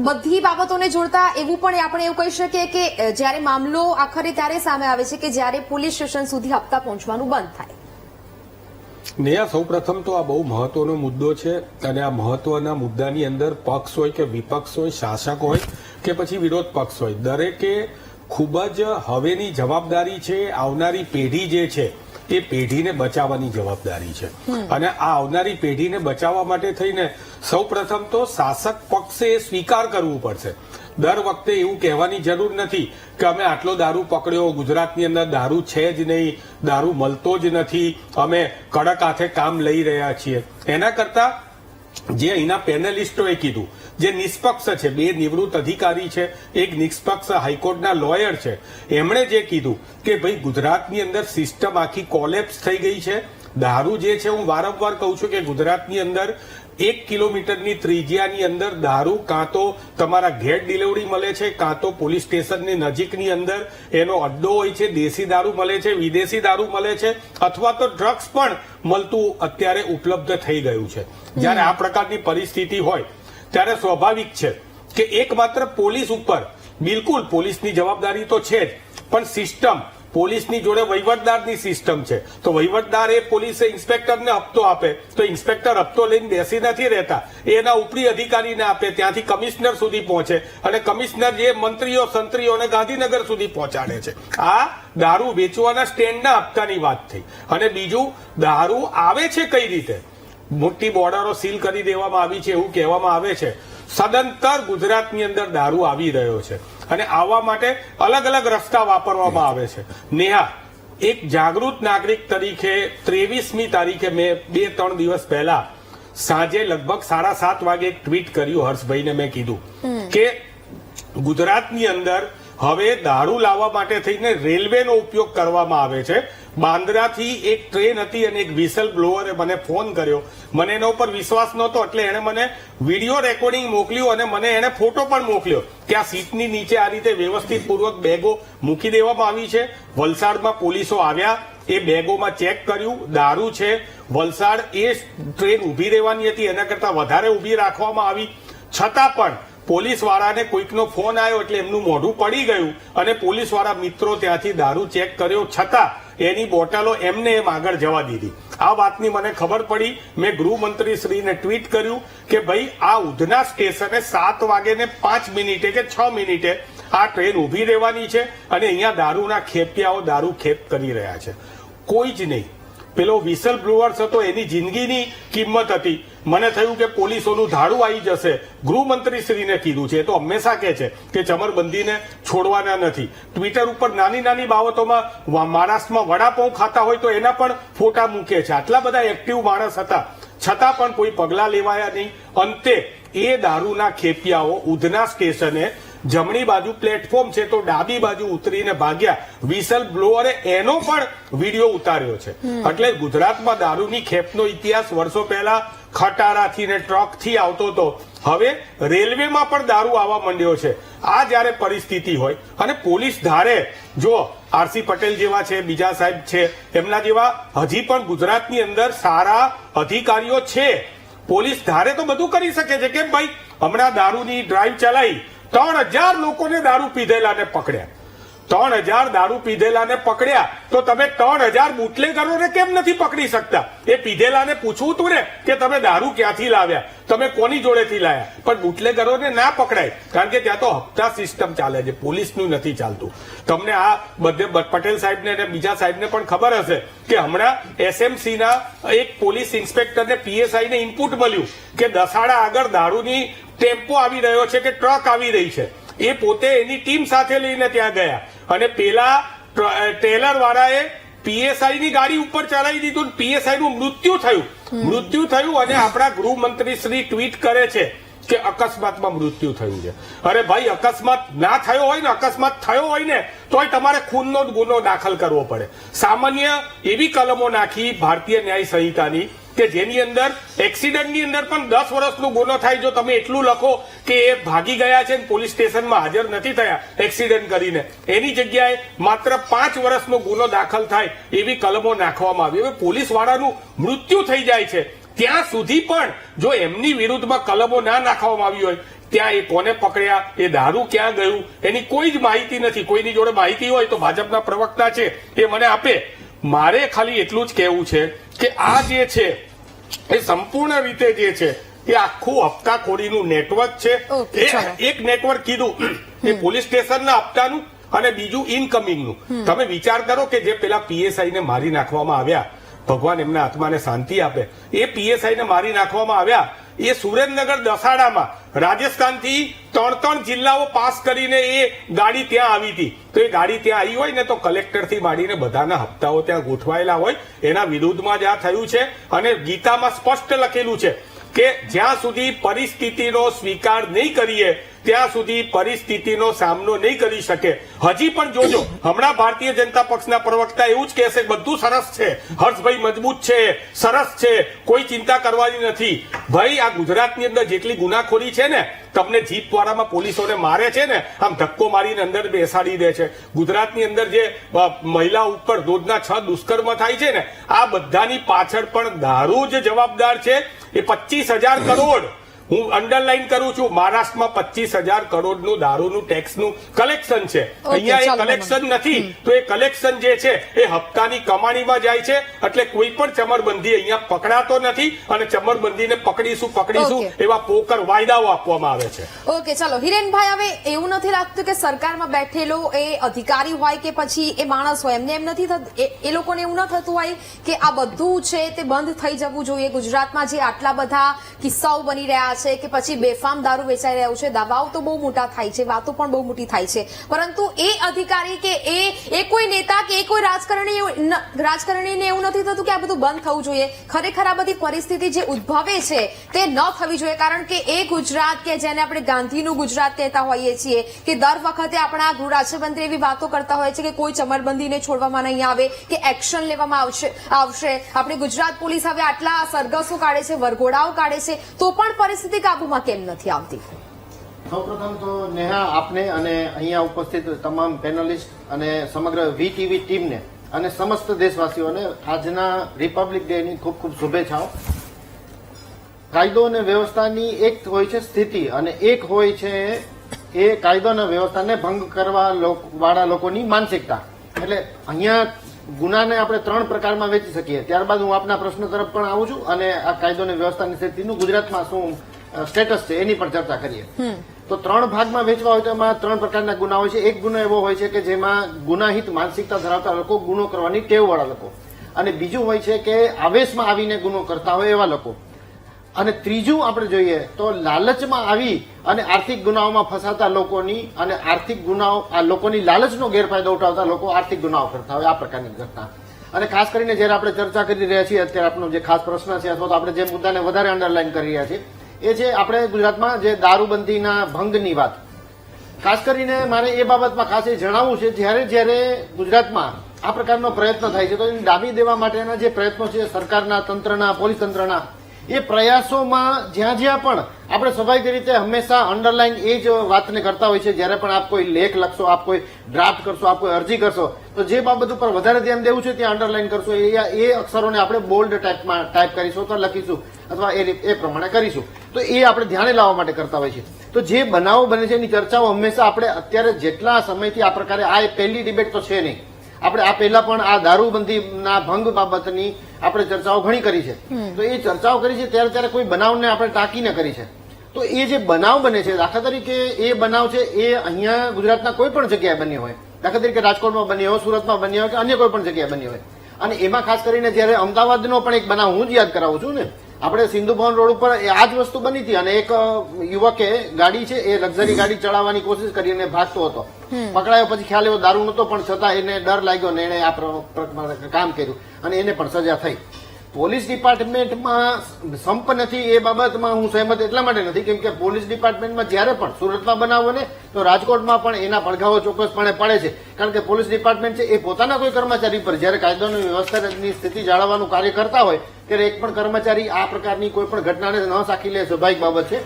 બધી બાબતોને જોડતા એવું પણ આપણે એવું કહી શકીએ કે જ્યારે મામલો આખરે ત્યારે સામે આવે છે કે જ્યારે પોલીસ સ્ટેશન સુધી હપ્તા પહોંચવાનું બંધ થાય. નેહા, સૌપ્રથમ તો આ બહુ મહત્વનો મુદ્દો છે અને આ મહત્વના મુદ્દાની અંદર પક્ષ હોય કે વિપક્ષ હોય, શાસક હોય કે પછી વિરોધ પક્ષ હોય, દરેકે ખૂબ જ હવેની જવાબદારી છે. આવનારી પેઢી જે છે એ પેઢીને બચાવવાની જવાબદારી છે અને આ આવનારી પેઢીને બચાવવા માટે થઈને સૌપ્રથમ તો શાસક પક્ષે સ્વીકાર કરવું પડશે. દર વખતે એવું કહેવાની જરૂર નથી કે અમે આટલો દારૂ પકડ્યો, ગુજરાતની અંદર દારૂ છે જ નહીં, દારૂ મળતો જ નથી, અમે કડક હાથે કામ લઈ રહ્યા છીએ. એના કરતા જે અહીંના પેનલિસ્ટોએ કીધું, જે નિષ્પક્ષ છે, 2 નિવૃત્ત અધિકારી છે, એક નિષ્પક્ષ હાઈકોર્ટના લોયર છે, એમણે જે કીધું કે ભાઈ ગુજરાતની અંદર સિસ્ટમ આખી કોલેપ્સ થઈ ગઈ છે. દારૂ જે છે, હું વારંવાર કહું છું કે ગુજરાતની અંદર 1 કિલોમીટરની ત્રિજ્યાની અંદર દારૂ કાં તો તમારા ઘેર ડિલિવરી મળે છે, કાં તો પોલીસ સ્ટેશનની નજીકની અંદર એનો અડ્ડો હોય છે, દેશી દારૂ મળે છે, વિદેશી દારૂ મળે છે, અથવા તો ડ્રગ્સ પણ મળતું અત્યારે ઉપલબ્ધ થઈ ગયું છે. જ્યારે આ પ્રકારની પરિસ્થિતિ હોય ત્યારે સ્વાભાવિક છે કે એકમાત્ર પોલીસ ઉપર, બિલકુલ પોલીસની જવાબદારી તો છે જ, પણ સિસ્ટમ, પોલીસની જોડે વહીવટદારની સિસ્ટમ છે. તો વહીવટદાર એ પોલીસે ઇન્સ્પેક્ટરને હપ્તો આપે તો ઇન્સ્પેક્ટર હપ્તો લઈને બેસી નથી રહેતા, એના ઉપરી અધિકારીને આપે, ત્યાંથી કમિશનર સુધી પહોંચે અને કમિશનર જે મંત્રીઓ સંત્રીઓને ગાંધીનગર સુધી પહોંચાડે છે. આ દારૂ વેચવાના સ્ટેન્ડના હપ્તાની વાત થઈ. અને બીજું, દારૂ આવે છે કઈ રીતે? મોટી બોર્ડરો સીલ કરી દેવામાં આવી છે એવું કહેવામાં આવે છે. સદંતર ગુજરાતની અંદર દારૂ આવી રહ્યો છે અને આવવા માટે અલગ અલગ રસ્તા વાપરવામાં આવે છે. નેહા, એક જાગૃત નાગરિક તરીકે 23મી તારીખે મેં 2-3 દિવસ પહેલા સાંજે લગભગ 7:30 વાગે એક ટ્વીટ કર્યું હર્ષભાઈને. મેં કીધું કે ગુજરાતની અંદર હવે દારૂ લાવવા માટે થઈને રેલવેનો ઉપયોગ કરવામાં આવે છે. બાંદ્રાથી એક ટ્રેન હતી અને એક વિસલ બ્લોઅરે મને ફોન કર્યો. મને એના ઉપર વિશ્વાસ નહોતો એટલે એણે મને વિડીયો રેકોર્ડિંગ મોકલ્યું અને મને એને ફોટો પણ મોકલ્યો કે આ સીટની નીચે આ રીતે વ્યવસ્થિત પૂર્વક બેગો મૂકી દેવામાં આવી છે. વલસાડમાં પોલીસો આવ્યા, એ બેગોમાં ચેક કર્યું, દારૂ છે. વલસાડ એ ટ્રેન ઉભી રહેવાની હતી એના કરતા વધારે ઉભી રાખવામાં આવી, છતાં પણ પોલીસ વાળાને કોઈકનો ફોન આવ્યો એટલે એમનું મોઢું પડી ગયું અને પોલીસ વાળા મિત્રો ત્યાંથી દારૂ ચેક કર્યો, છતાં એની બોટલો એમને એમ આગળ જવા દીધી. આ વાતની મને ખબર પડી. મેં ગૃહમંત્રીશ્રીને ટ્વીટ કર્યું કે ભાઈ આ ઉધના સ્ટેશને 7:05 કે 6 મિનિટે આ ટ્રેન ઉભી રહેવાની છે અને અહીંયા દારૂના ખેપિયાઓ દારૂ ખેપ કરી રહ્યા છે. કોઈ જ નહીં. પેલો વિસલ બ્લોઅર્સ હતો, એની જિંદગીની કિંમત હતી. મને થયું કે પોલીસોનું ધાડું આવી જશે. ગૃહમંત્રીશ્રીને કીધું છે, એ તો હંમેશા કહે છે કે ચમરબંધીને છોડવાના નથી. ટ્વિટર ઉપર નાની નાની બાબતોમાં મહારાષ્ટ્રમાં વડાપાઉં ખાતા હોય તો એના પણ ફોટા મૂકે છે. આટલા બધા એક્ટિવ માણસ હતા, છતાં પણ કોઈ પગલાં લેવાયા નહીં. અંતે એ દારૂના ખેપિયાઓ ઉધના સ્ટેશને જમણી બાજુ પ્લેટફોર્મ છે તો ડાબી બાજુ ઉતરીને ભાગ્યા. વિસલ બ્લોઅરે એનો પણ વિડીયો ઉતાર્યો છે. એટલે ગુજરાતમાં દારૂની ખેપનો ઇતિહાસ વર્ષો પહેલા ખટારાથી ને ટ્રકથી આવતો હતો. હવે રેલવેમાં પણ દારૂ આવવા માંડ્યો છે. આ જયારે પરિસ્થિતિ હોય અને પોલીસ ધારે, જો આરસી પટેલ જેવા છે, બીજા સાહેબ છે, એમના જેવા હજી પણ ગુજરાતની અંદર સારા અધિકારીઓ છે. પોલીસ ધારે તો બધું કરી શકે છે. કેમ ભાઈ, હમણાં દારૂની ડ્રાઈવ ચલાવી, 3000 લોકોને દારૂ પીધેલાને પકડ્યા. 3000 દારૂ પીધેલાને પકડ્યા તો તમે 3000 બુટલેગરોને કેમ નથી પકડી શકતા? એ પીધેલાને પૂછવું તું ને કે તમે દારૂ ક્યાંથી લાવ્યા, તમે કોની જોડેથી લાવ્યા. પણ બુટલેગરોને ના પકડાય કારણ કે ત્યાં તો હપ્તા સિસ્ટમ ચાલે છે, પોલીસનું નથી ચાલતું. તમને આ બધે પટેલ સાહેબને અને બીજા સાહેબને પણ ખબર હશે કે હમણાં એસએમસીના એક પોલીસ ઇન્સ્પેક્ટરને પીએસઆઈને ઇનપુટ મળ્યું કે દસાડા આગળ દારૂની ટેમ્પો આવી રહ્યો છે કે ટ્રક આવી રહી છે. એ પોતે એની ટીમ સાથે લઈને ત્યાં ગયા અને પેલા ટેલર વાળાએ પીએસઆઈ ની ગાડી ઉપર ચલાવી દીધું. પીએસઆઈ નું મૃત્યુ થયું અને આપણા ગૃહમંત્રી શ્રી ટ્વીટ કરે છે કે અકસ્માતમાં મૃત્યુ થયું છે. અરે ભાઈ, અકસ્માત ના થયો હોય ને, અકસ્માત થયો હોય ને તોય તમારે ખૂનનો ગુનો દાખલ કરવો પડે. સામાન્ય એવી કલમો નાખી ભારતીય ન્યાય સંહિતાની કે જેની અંદર એક્સિડન્ટની અંદર પણ 10 વર્ષનો ગુનો થાય જો તમે એટલું લખો કે એ ભાગી ગયા છે પોલીસ સ્ટેશનમાં હાજર નથી થયા એક્સિડન્ટ કરીને, એની જગ્યાએ માત્ર 5 વર્ષનો ગુનો દાખલ થાય એવી કલમો નાખવામાં આવી. હવે પોલીસ વાળાનું મૃત્યુ થઈ જાય છે ત્યાં સુધી પણ જો એમની વિરુદ્ધમાં કલમો ના નાખવામાં આવી હોય, ત્યાં એ કોને પકડ્યા, એ દારૂ ક્યાં ગયું, એની કોઈ જ માહિતી નથી. કોઈની જોડે માહિતી હોય તો ભાજપના પ્રવક્તા છે એ મને આપે. મારે ખાલી એટલું જ કહેવું છે કે આ જે છે એ સંપૂર્ણ રીતે જે છે એ આખું હપ્તાખોરીનું નેટવર્ક છે. ઓકે, ચાલો. એક નેટવર્ક કીધું એ પોલીસ સ્ટેશનના હપ્તાનું અને બીજું ઇનકમિંગનું. તમે વિચાર કરો કે જે પેલા પીએસઆઈ ને મારી નાખવામાં આવ્યા, ભગવાન એમના આત્માને શાંતિ આપે, એ પીએસઆઈ ને મારી નાખવામાં આવ્યા એ સુરેન્દ્રનગર દસાડામાં રાજસ્થાનથી 3 જિલ્લાઓ પાસ કરીને એ ગાડી ત્યાં આવી હતી. તો એ ગાડી ત્યાં આવી હોય ને તો કલેક્ટરથી માંડીને બધાના હપ્તાઓ ત્યાં ગોઠવાયેલા હોય. એના વિરુદ્ધમાં જ આ થયું છે અને ગીતામાં સ્પષ્ટ લખેલું છે કે જ્યાં સુધી પરિસ્થિતિનો સ્વીકાર નહીં કરીએ ત્યાં સુધી પરિસ્થિતિનો સામનો નહીં કરી શકે. હજી પણ જોજો, હમણાં ભારતીય જનતા પક્ષના પ્રવક્તા એવું જ કહેશે બધું સરસ છે, હર્ષભાઈ મજબૂત છે, સરસ છે, કોઈ ચિંતા કરવાની નથી. ભાઈ આ ગુજરાતની અંદર જેટલી ગુનાખોરી છે ને, તમને જીપ વાળામાં પોલીસોને મારે છે ને, આમ ધક્કો મારીને અંદર બેસાડી દે છે. ગુજરાતની અંદર જે મહિલા ઉપર રોજના 6 દુષ્કર્મ થાય છે ને, આ બધાની પાછળ પણ દારૂ જ જવાબદાર છે. એ 25,000 કરોડ હું અંડરલાઈન કરું છું, મહારાષ્ટ્રમાં 25,000 કરોડનું દારૂનું ટેક્સનું કલેક્શન છે. અહીંયા એ ચાલો, કલેક્શન નથી, તો એ કલેક્શન જે છે એ હપ્તાની કમાણીમાં જાય છે. એટલે કોઈ પણ ચમરબંધી અહીંયા પકડાતો નથી અને ચમરબંધીને પકડીશું ઓકે. એવા પોકર વાયદાઓ આપવામાં આવે છે. ઓકે, ચાલો હિરેનભાઈ, હવે એવું નથી લાગતું કે સરકારમાં બેઠેલો એ અધિકારી હોય કે પછી એ માણસ હોય, એમને એમ નથી થતું, એ લોકોને એવું ન થતું હોય કે આ બધું છે તે બંધ થઈ જવું જોઈએ? ગુજરાતમાં જે આટલા બધા કિસ્સાઓ બની રહ્યા છે કે પછી બેફામ દારૂ વેચાઈ રહ્યું છે, દાવાઓ તો બહુ મોટા થાય છે, વાતો પણ બહુ મોટી થાય છે, પરંતુ એ અધિકારી કે એ કોઈ નેતા કે એ કોઈ રાજકારણીને એવું નથી થતું કે આ બધું બંધ થવું જોઈએ? ખરેખર આ બધી પરિસ્થિતિ જે ઉદ્ભવે છે તે ન થવી જોઈએ, કારણ કે એ ગુજરાત કે જેને આપણે ગાંધીનું ગુજરાત કહેતા હોઈએ છીએ કે દર વખતે આપણા ગૃહ રાજ્યમંત્રી એવી વાતો કરતા હોય છે કે કોઈ ચમરબંધીને છોડવામાં નહીં આવે, કે એક્શન લેવામાં આવશે. આપણી ગુજરાત પોલીસ હવે આટલા સરઘસો કાઢે છે, વરઘોડાઓ કાઢે છે, તો પણ પરિસ્થિતિ કાબુમાં કેમ નથી આવતી? સૌપ્રથમ તો નેહા, આપને અને અહીંયા ઉપસ્થિત તમામ પેનલિસ્ટ અને સમગ્ર વીટીવી ટીમને અને સમસ્ત દેશવાસીઓને આજના રિપબ્લિક ડે ની ખૂબ ખૂબ શુભેચ્છાઓ. કાયદો અને વ્યવસ્થાની એક હોય છે સ્થિતિ અને એક હોય છે એ કાયદો અને વ્યવસ્થાને ભંગ કરવા વાળા લોકોની માનસિકતા. એટલે અહીંયા ગુનાને આપણે 3 પ્રકારમાં વેચી શકીએ. ત્યારબાદ હું આપના પ્રશ્ન તરફ પણ આવું છું અને આ કાયદો અને વ્યવસ્થાની સ્થિતિનું ગુજરાતમાં શું સ્ટેટસ છે એની પણ ચર્ચા કરીએ. તો 3 ભાગમાં વેચવા હોય તો એમાં 3 પ્રકારના ગુના હોય છે. એક ગુનો એવો હોય છે કે જેમાં ગુનાહિત માનસિકતા ધરાવતા લોકો, ગુનો કરવાની ટેવ વાળા લોકો, અને બીજું હોય છે કે આવેશમાં આવીને ગુનો કરતા હોય એવા લોકો, અને ત્રીજું આપણે જોઈએ તો લાલચમાં આવી અને આર્થિક ગુનાઓમાં ફસાતા લોકોની અને આર્થિક ગુનાઓ, આ લોકોની લાલચનો ગેરફાયદો ઉઠાવતા લોકો આર્થિક ગુનાઓ કરતા હોય, આ પ્રકારની ઘટના. અને ખાસ કરીને જયારે આપણે ચર્ચા કરી રહ્યા છીએ અત્યારે, આપણો જે ખાસ પ્રશ્ન છે અથવા તો આપણે જે મુદ્દાને વધારે અંડરલાઈન કરી રહ્યા છીએ એ છે આપણે ગુજરાતમાં જે દારૂબંધીના ભંગની વાત. ખાસ કરીને મારે એ બાબતમાં ખાસ એ જણાવવું છે, જ્યારે ગુજરાતમાં આ પ્રકારનો પ્રયત્ન થાય છે તો એને ડામી દેવા માટેના જે પ્રયત્નો છે સરકારના, તંત્રના, પોલીસ તંત્રના, એ પ્રયાસોમાં જ્યાં પણ આપણે સ્વાભાવિક રીતે હંમેશા અંડરલાઈન એ જ વાતને કરતા હોય છે. જ્યારે પણ આપ કોઈ લેખ લખશો, આપ કોઈ ડ્રાફ્ટ કરશો, આપ કોઈ અરજી કરશો, તો જે બાબત ઉપર વધારે ધ્યાન દેવું છે ત્યાં અંડરલાઈન કરશો, એ અક્ષરોને આપણે બોલ્ડ ટાઈપમાં ટાઈપ કરીશું અથવા લખીશું અથવા એ પ્રમાણે કરીશું. તો એ આપણે ધ્યાને લાવવા માટે કરતા હોય છે. તો જે બનાવો બને છે એની ચર્ચાઓ હંમેશા આપણે અત્યારે જેટલા સમયથી આ પ્રકારે, આ પહેલી ડિબેટ તો છે નહીં, આપણે આ પહેલા પણ આ દારૂબંધીના ભંગ બાબતની આપણે ચર્ચાઓ ઘણી કરી છે. તો એ ચર્ચાઓ કરી છે ત્યારે કોઈ બનાવને આપણે ટાંકીને કરી છે. તો એ જે બનાવ બને છે, દાખલા તરીકે એ બનાવ છે એ અહીંયા ગુજરાતના કોઈ પણ જગ્યાએ બન્યો હોય, દાખલા તરીકે રાજકોટમાં બન્યો હોય, સુરતમાં બન્યો હોય કે અન્ય કોઈ પણ જગ્યાએ બન્યો હોય. અને એમાં ખાસ કરીને જયારે અમદાવાદનો પણ એક બનાવ હું જ યાદ કરાવું છું ને, આપણે સિંધુ ભવન રોડ ઉપર આ જ વસ્તુ બની હતી અને એક યુવકે ગાડી છે એ લક્ઝરી ગાડી ચલાવવાની કોશિશ કરી અને ભાગતો હતો, પકડાયો. પછી ખ્યાલ એવો દારૂ નતો પણ છતાં એને ડર લાગ્યો ને એને આ કામ કર્યું અને એને પણ સજા થઈ. પોલીસ ડિપાર્ટમેન્ટમાં સંપ નથી એ બાબતમાં હું સહેમત એટલા માટે નથી કેમ કે પોલીસ ડિપાર્ટમેન્ટમાં જ્યારે પણ સુરતમાં બનાવ બને તો રાજકોટમાં પણ એના પડઘાઓ ચોક્કસપણે પડે છે કારણ કે પોલીસ ડિપાર્ટમેન્ટ છે એ પોતાના કોઈ કર્મચારી પર જ્યારે કાયદોની વ્યવસ્થાની સ્થિતિ જાળવવાનું કાર્ય કરતા હોય ત્યારે એક પણ કર્મચારી આ પ્રકારની કોઈ પણ ઘટનાને ન સાખી લે સ્વાભાવિક બાબત છે.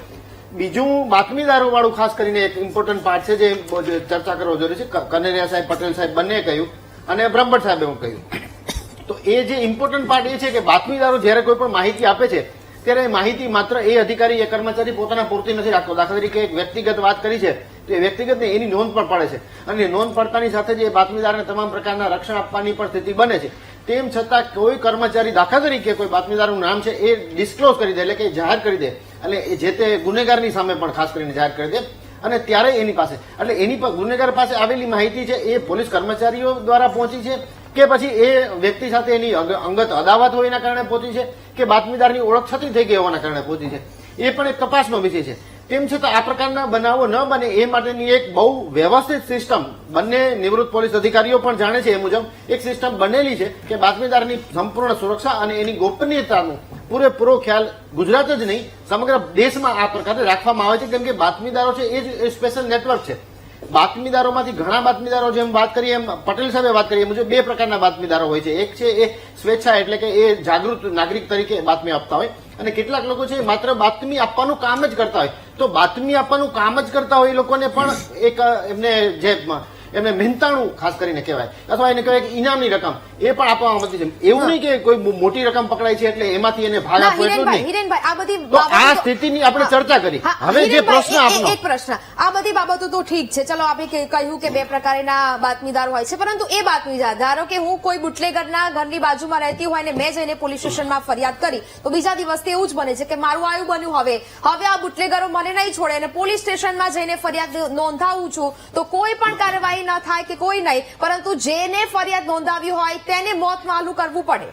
બીજું બાતમીદારો વાળું ખાસ કરીને એક ઇમ્પોર્ટન્ટ પાર્ટ છે જે ચર્ચા કરવો જરૂરી છે. કનેરિયા સાહેબ, પટેલ સાહેબ બંને કહ્યું અને બ્રહ્મભટ્ટ સાહેબે હું કહ્યું. તો એ જે ઇમ્પોર્ટન્ટ પાર્ટ એ છે કે બાતમીદારો જ્યારે કોઈ પણ માહિતી આપે છે ત્યારે એ માહિતી માત્ર એ અધિકારી એ કર્મચારી પોતાના પૂરતી નથી રાખતો. દાખલા તરીકે એક વ્યક્તિગત વાત કરી છે તો એ વ્યક્તિગતને એની નોંધ પણ પડે છે અને નોંધ પડતાની સાથે જ એ બાતમીદારને તમામ પ્રકારના રક્ષણ આપવાની પણ સ્થિતિ બને છે. તેમ છતાં કોઈ કર્મચારી દાખલા તરીકે કોઈ બાતમીદારનું નામ છે એ ડિસ્ક્લોઝ કરી દે એટલે કે જાહેર કરી દે એટલે એ જે તે ગુનેગારની સામે પણ ખાસ કરીને જાહેર કરી દે અને ત્યારે એની પાસે એટલે એની ગુનેગાર પાસે આવેલી માહિતી છે એ પોલીસ કર્મચારીઓ દ્વારા પહોંચી છે કે પછી એ વ્યક્તિ સાથે એની અંગત અદાવત હોય એના કારણે પહોંચી છે કે બાતમીદારની ઓળખ છતી થઈ ગઈ હોવાના કારણે પહોંચી છે એ પણ એક તપાસનો વિષય છે. તેમ છતાં આ પ્રકારના બનાવો ન બને એ માટેની એક બહુ વ્યવસ્થિત સિસ્ટમ બંને નિવૃત્ત પોલીસ અધિકારીઓ પણ જાણે છે એ મુજબ એક સિસ્ટમ બનેલી છે કે બાતમીદારની સંપૂર્ણ સુરક્ષા અને એની ગોપનીયતાનો પૂરેપૂરો ખ્યાલ ગુજરાત જ નહીં સમગ્ર દેશમાં આ પ્રકારે રાખવામાં આવે છે કેમ કે બાતમીદારો છે એ જ સ્પેશિયલ નેટવર્ક છે. બાતમીદારોમાંથી ઘણા બાતમીદારો જેમ વાત કરીએ એમ પટેલ સાહેબે વાત કરી એ મુજબ બે પ્રકારના બાતમીદારો હોય છે. એક છે એ સ્વેચ્છા એટલે કે એ જાગૃત નાગરિક તરીકે બાતમી આપતા હોય અને કેટલાક લોકો છે માત્ર બાતમી આપવાનું કામ જ કરતા હોય. તો બાતમી આપવાનું કામ જ કરતા હોય એ લોકોને પણ એક એમને મહેનતાણું ખાસ કરીને કહેવાય અથવા એને કહેવાય કે ઇનામની રકમ એ પણ આપવામાં આવતી છે. એવું નહીં કે કોઈ મોટી રકમ પકડાય છે એટલે એમાંથી એને ભાગ આપવો એટલું જ નહીં. હિરેનભાઈ, આ બધી તો આ સ્થિતિની આપણે ચર્ચા કરી. હવે જે પ્રશ્ન આપણો એક પ્રશ્ન, આ બધી બાબતો તો ઠીક છે, ચલો આપણે કહ્યું કે બે પ્રકારના બાતમીદાર હોય છે, પરંતુ એ બાતમીદાર ધારો કે હું કોઈ બુટલેગરના ઘરની બાજુમાં રહેતી હોય અને મેં જઈને પોલીસ સ્ટેશનમાં ફરિયાદ કરી તો બીજા દિવસે એવું જ બને છે કે મારું આયું બન્યું, હવે આ બુટલેગરો મને નહીં છોડે અને પોલીસ સ્ટેશનમાં જઈને ફરિયાદ નોંધાવું છું તો કોઈ પણ કાર્યવાહી ન થાય કે કોઈ નહીં, પરંતુ જેને ફરિયાદ નોંધાવી હોય તેને મોત માલું કરવું પડે.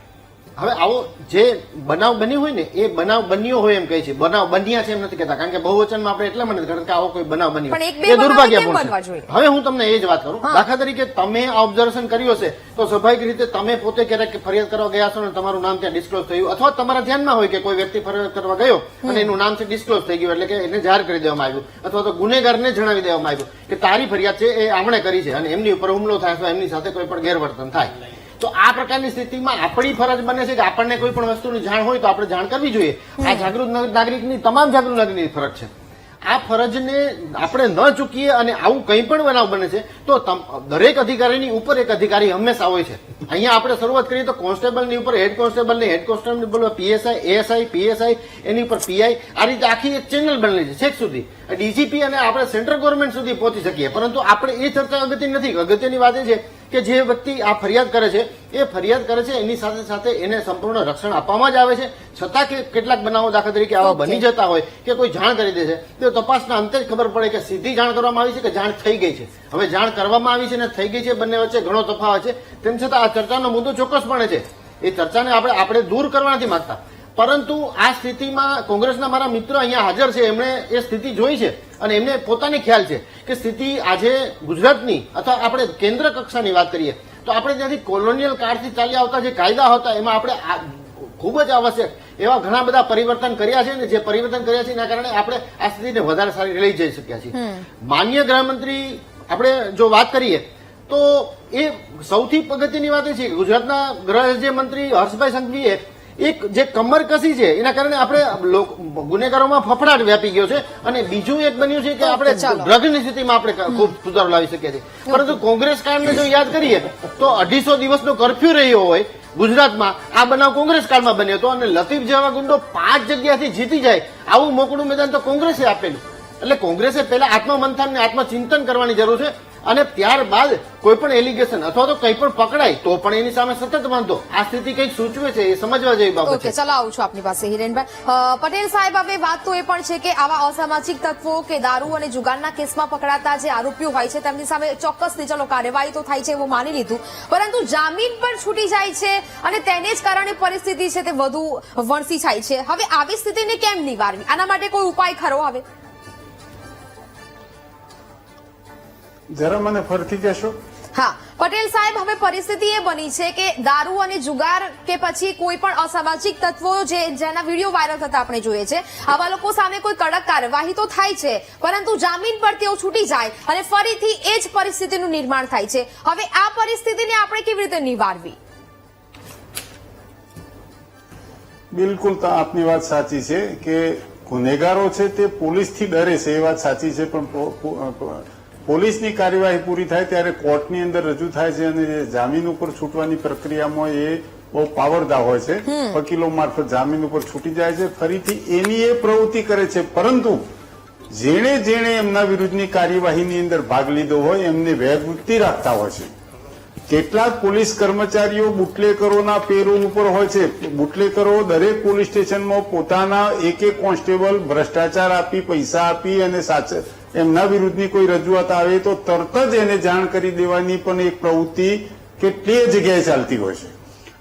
હવે આવો જે બનાવ બન્યો હોય ને એ બનાવ બન્યો હોય એમ કહે છે, બનાવ બન્યા છે એમ નથી કહેતા કારણ કે બહુવચનમાં આપણે એટલા માટે કારણ કે આવો કોઈ બનાવ બન્યો પણ એક બે એ બનાવ દુર્ભાગ્યપૂર્ણ કેમ બનવા છે. જોઈએ? હવે હું તમને એ જ વાત કરું. દાખલા તરીકે તમે આ ઓબ્ઝર્વેશન કર્યું હશે તો સ્વાભાવિક રીતે તમે પોતે ક્યારેક ફરિયાદ કરવા ગયા છો અને તમારું નામ ત્યાં ડિસ્ક્લોઝ થયું અથવા તમારા ધ્યાનમાં હોય કે કોઈ વ્યક્તિ ફરિયાદ કરવા ગયો અને એનું નામ છે ડિસ્ક્લોઝ થઈ ગયું એટલે કે એને જાહેર કરી દેવામાં આવ્યું અથવા તો ગુનેગારને જણાવી દેવામાં આવ્યું કે તારી ફરિયાદ છે એ આમણે કરી છે અને એમની ઉપર હુમલો થાય અથવા એમની સાથે કોઈ પણ ગેરવર્તન થાય. તો આ પ્રકારની સ્થિતિમાં આપણી ફરજ બને છે કે આપણને કોઈ પણ વસ્તુની જાણ હોય તો આપણે જાણ કરવી જોઈએ. આ જાગૃત નાગરિકની તમામ જાગૃત નાગરિકની ફરજ છે. આ ફરજને આપણે ન ચૂકીએ અને આવું કંઈ પણ બનાવ બને છે તો દરેક અધિકારીની ઉપર એક અધિકારી હંમેશા હોય છે. અહીંયા આપણે શરૂઆત કરીએ તો કોન્સ્ટેબલની ઉપર head constable PSI, ASI, PSI, એની ઉપર પીઆઈ, આ રીતે આખી એક ચેનલ બનેલી છે છેક સુધી ડીજીપી અને આપણે સેન્ટ્રલ ગવર્મેન્ટ સુધી પહોંચી શકીએ. પરંતુ આપણે એ ચર્ચા અગત્યની નથી. અગત્યની વાત એ છે કે જે વ્યક્તિ આ ફરિયાદ કરે છે એ ફરિયાદ કરે છે એની સાથે સાથે એને સંપૂર્ણ રક્ષણ આપવામાં જ આવે છે. છતાં કે કેટલાક બનાવો દાખલા તરીકે આવા બની જતા હોય કે કોઈ જાણ કરી દે છે તો તપાસના અંતે જ ખબર પડે કે સીધી જાણ કરવામાં આવી છે કે જાણ થઈ ગઈ છે. હવે જાણ કરવામાં આવી છે અને થઈ ગઈ છે બંને વચ્ચે ઘણો તફાવત છે. તેમ છતાં આ ચર્ચાનો મુદ્દો ચોક્કસપણે છે. એ ચર્ચાને આપણે દૂર કરવા નથી માંગતા, પરંતુ આ સ્થિતિમાં કોંગ્રેસના મારા મિત્રો અહીંયા હાજર છે એમણે એ સ્થિતિ જોઈ છે અને એમને પોતાને ખ્યાલ છે કે સ્થિતિ આજે ગુજરાતની અથવા આપણે કેન્દ્ર કક્ષાની વાત કરીએ તો આપણે ત્યાંથી કોલોનિયલ કાળથી ચાલી આવતા જે કાયદા હતા એમાં આપણે ખૂબ જ આવશ્યક એવા ઘણા બધા પરિવર્તન કર્યા છે ને જે પરિવર્તન કર્યા છે એના કારણે આપણે આ સ્થિતિને વધારે સારી લઈ જઈ શક્યા છીએ. માનનીય ગૃહમંત્રી આપણે જો વાત કરીએ તો એ સૌથી અગત્યની વાત એ છે કે ગુજરાતના ગૃહ રાજ્યમંત્રી હર્ષભાઈ સંઘવીએ એક જે કમર કસી છે એના કારણે આપણે ગુનેગારોમાં ફફડાટ વ્યાપી ગયો છે અને બીજું એક બન્યું છે કે આપણે ડ્રગની સ્થિતિમાં આપણે ખૂબ સુધારો લાવી શકીએ છીએ. પરંતુ કોંગ્રેસ કાળને જો યાદ કરીએ તો 250 દિવસનો કર્ફ્યુ રહ્યો હોય ગુજરાતમાં, આ બનાવ કોંગ્રેસ કાળમાં બન્યો હતો અને લતીફ જેવા ગુંડો 5 જગ્યાથી જીતી જાય આવું મોકળું મેદાન તો કોંગ્રેસે આપેલું. એટલે કોંગ્રેસે પહેલા આત્મમંથન ને આત્મચિંતન કરવાની જરૂર છે અને ત્યારબાદ કોઈ પણ એલિગેશન અથવા તો કંઈ પણ પકડાય તો પણ એની સામે સતત વાંધો. આ સ્થિતિ કંઈક સૂચવે છે એ સમજવા જેવી બાબત છે. ઓકે, ચલો આવું છું આપની પાસે હિરેનભાઈ. પટેલ સાહેબ, હવે વાત તો એ પણ છે કે આવા અસામાજિક તત્વો કે દારૂ અને જુગારના કેસમાં પકડાતા જે આરોપીઓ હોય છે તેમની સામે ચોક્કસથી ચલો કાર્યવાહી તો થાય છે એવું માની લીધું, પરંતુ જામીન પર છૂટી જાય છે અને તેને જ કારણે પરિસ્થિતિ છે તે વધુ વણસી જાય છે. હવે આવી સ્થિતિને કેમ નિવારવી? આના માટે કોઈ ઉપાય ખરો? હવે જરા મને ફરીથી કહેશો. હા, પટેલ સાહેબ, હવે પરિસ્થિતિ એ બની છે કે દારૂ અને જુગાર કે પછી કોઈ પણ અસામાજિક તત્વો જેના વિડીયો વાયરલ થતા આપણે જોઈએ છે, આવા લોકો સામે કોઈ કડક કાર્યવાહી તો થાય છે, પરંતુ જામીન પર તેઓ છૂટી જાય અને ફરીથી એ જ પરિસ્થિતિનું નિર્માણ થાય છે. હવે આ પરિસ્થિતિને આપણે કેવી રીતે નિવારવી? બિલકુલ આપની વાત સાચી છે કે ગુનેગારો છે તે પોલીસથી ડરે છે, એ વાત સાચી છે, પણ પોલીસની કાર્યવાહી પૂરી થાય ત્યારે કોર્ટની અંદર રજૂ થાય છે અને જામીન ઉપર છૂટવાની પ્રક્રિયામાં એ બહુ પાવરદા હોય છે. વકીલો મારફત જામીન ઉપર છૂટી જાય છે, ફરીથી એની એ પ્રવૃત્તિ કરે છે. પરંતુ જેણે એમના વિરુદ્ધની કાર્યવાહીની અંદર ભાગ લીધો હોય એમને વેરવૃત્તિ રાખતા હોય છે. કેટલાક પોલીસ કર્મચારીઓ બુટલેકરોના પેરોલ ઉપર હોય છે. બુટલેકરો દરેક પોલીસ સ્ટેશનમાં પોતાના એક કોન્સ્ટેબલ ભ્રષ્ટાચાર આપી, પૈસા આપી અને એમના વિરુદ્ધની કોઈ રજૂઆત આવે તો તરત જ એને જાણ કરી દેવાની પણ એક પ્રવૃત્તિ કેટલીય જગ્યાએ ચાલતી હોય છે.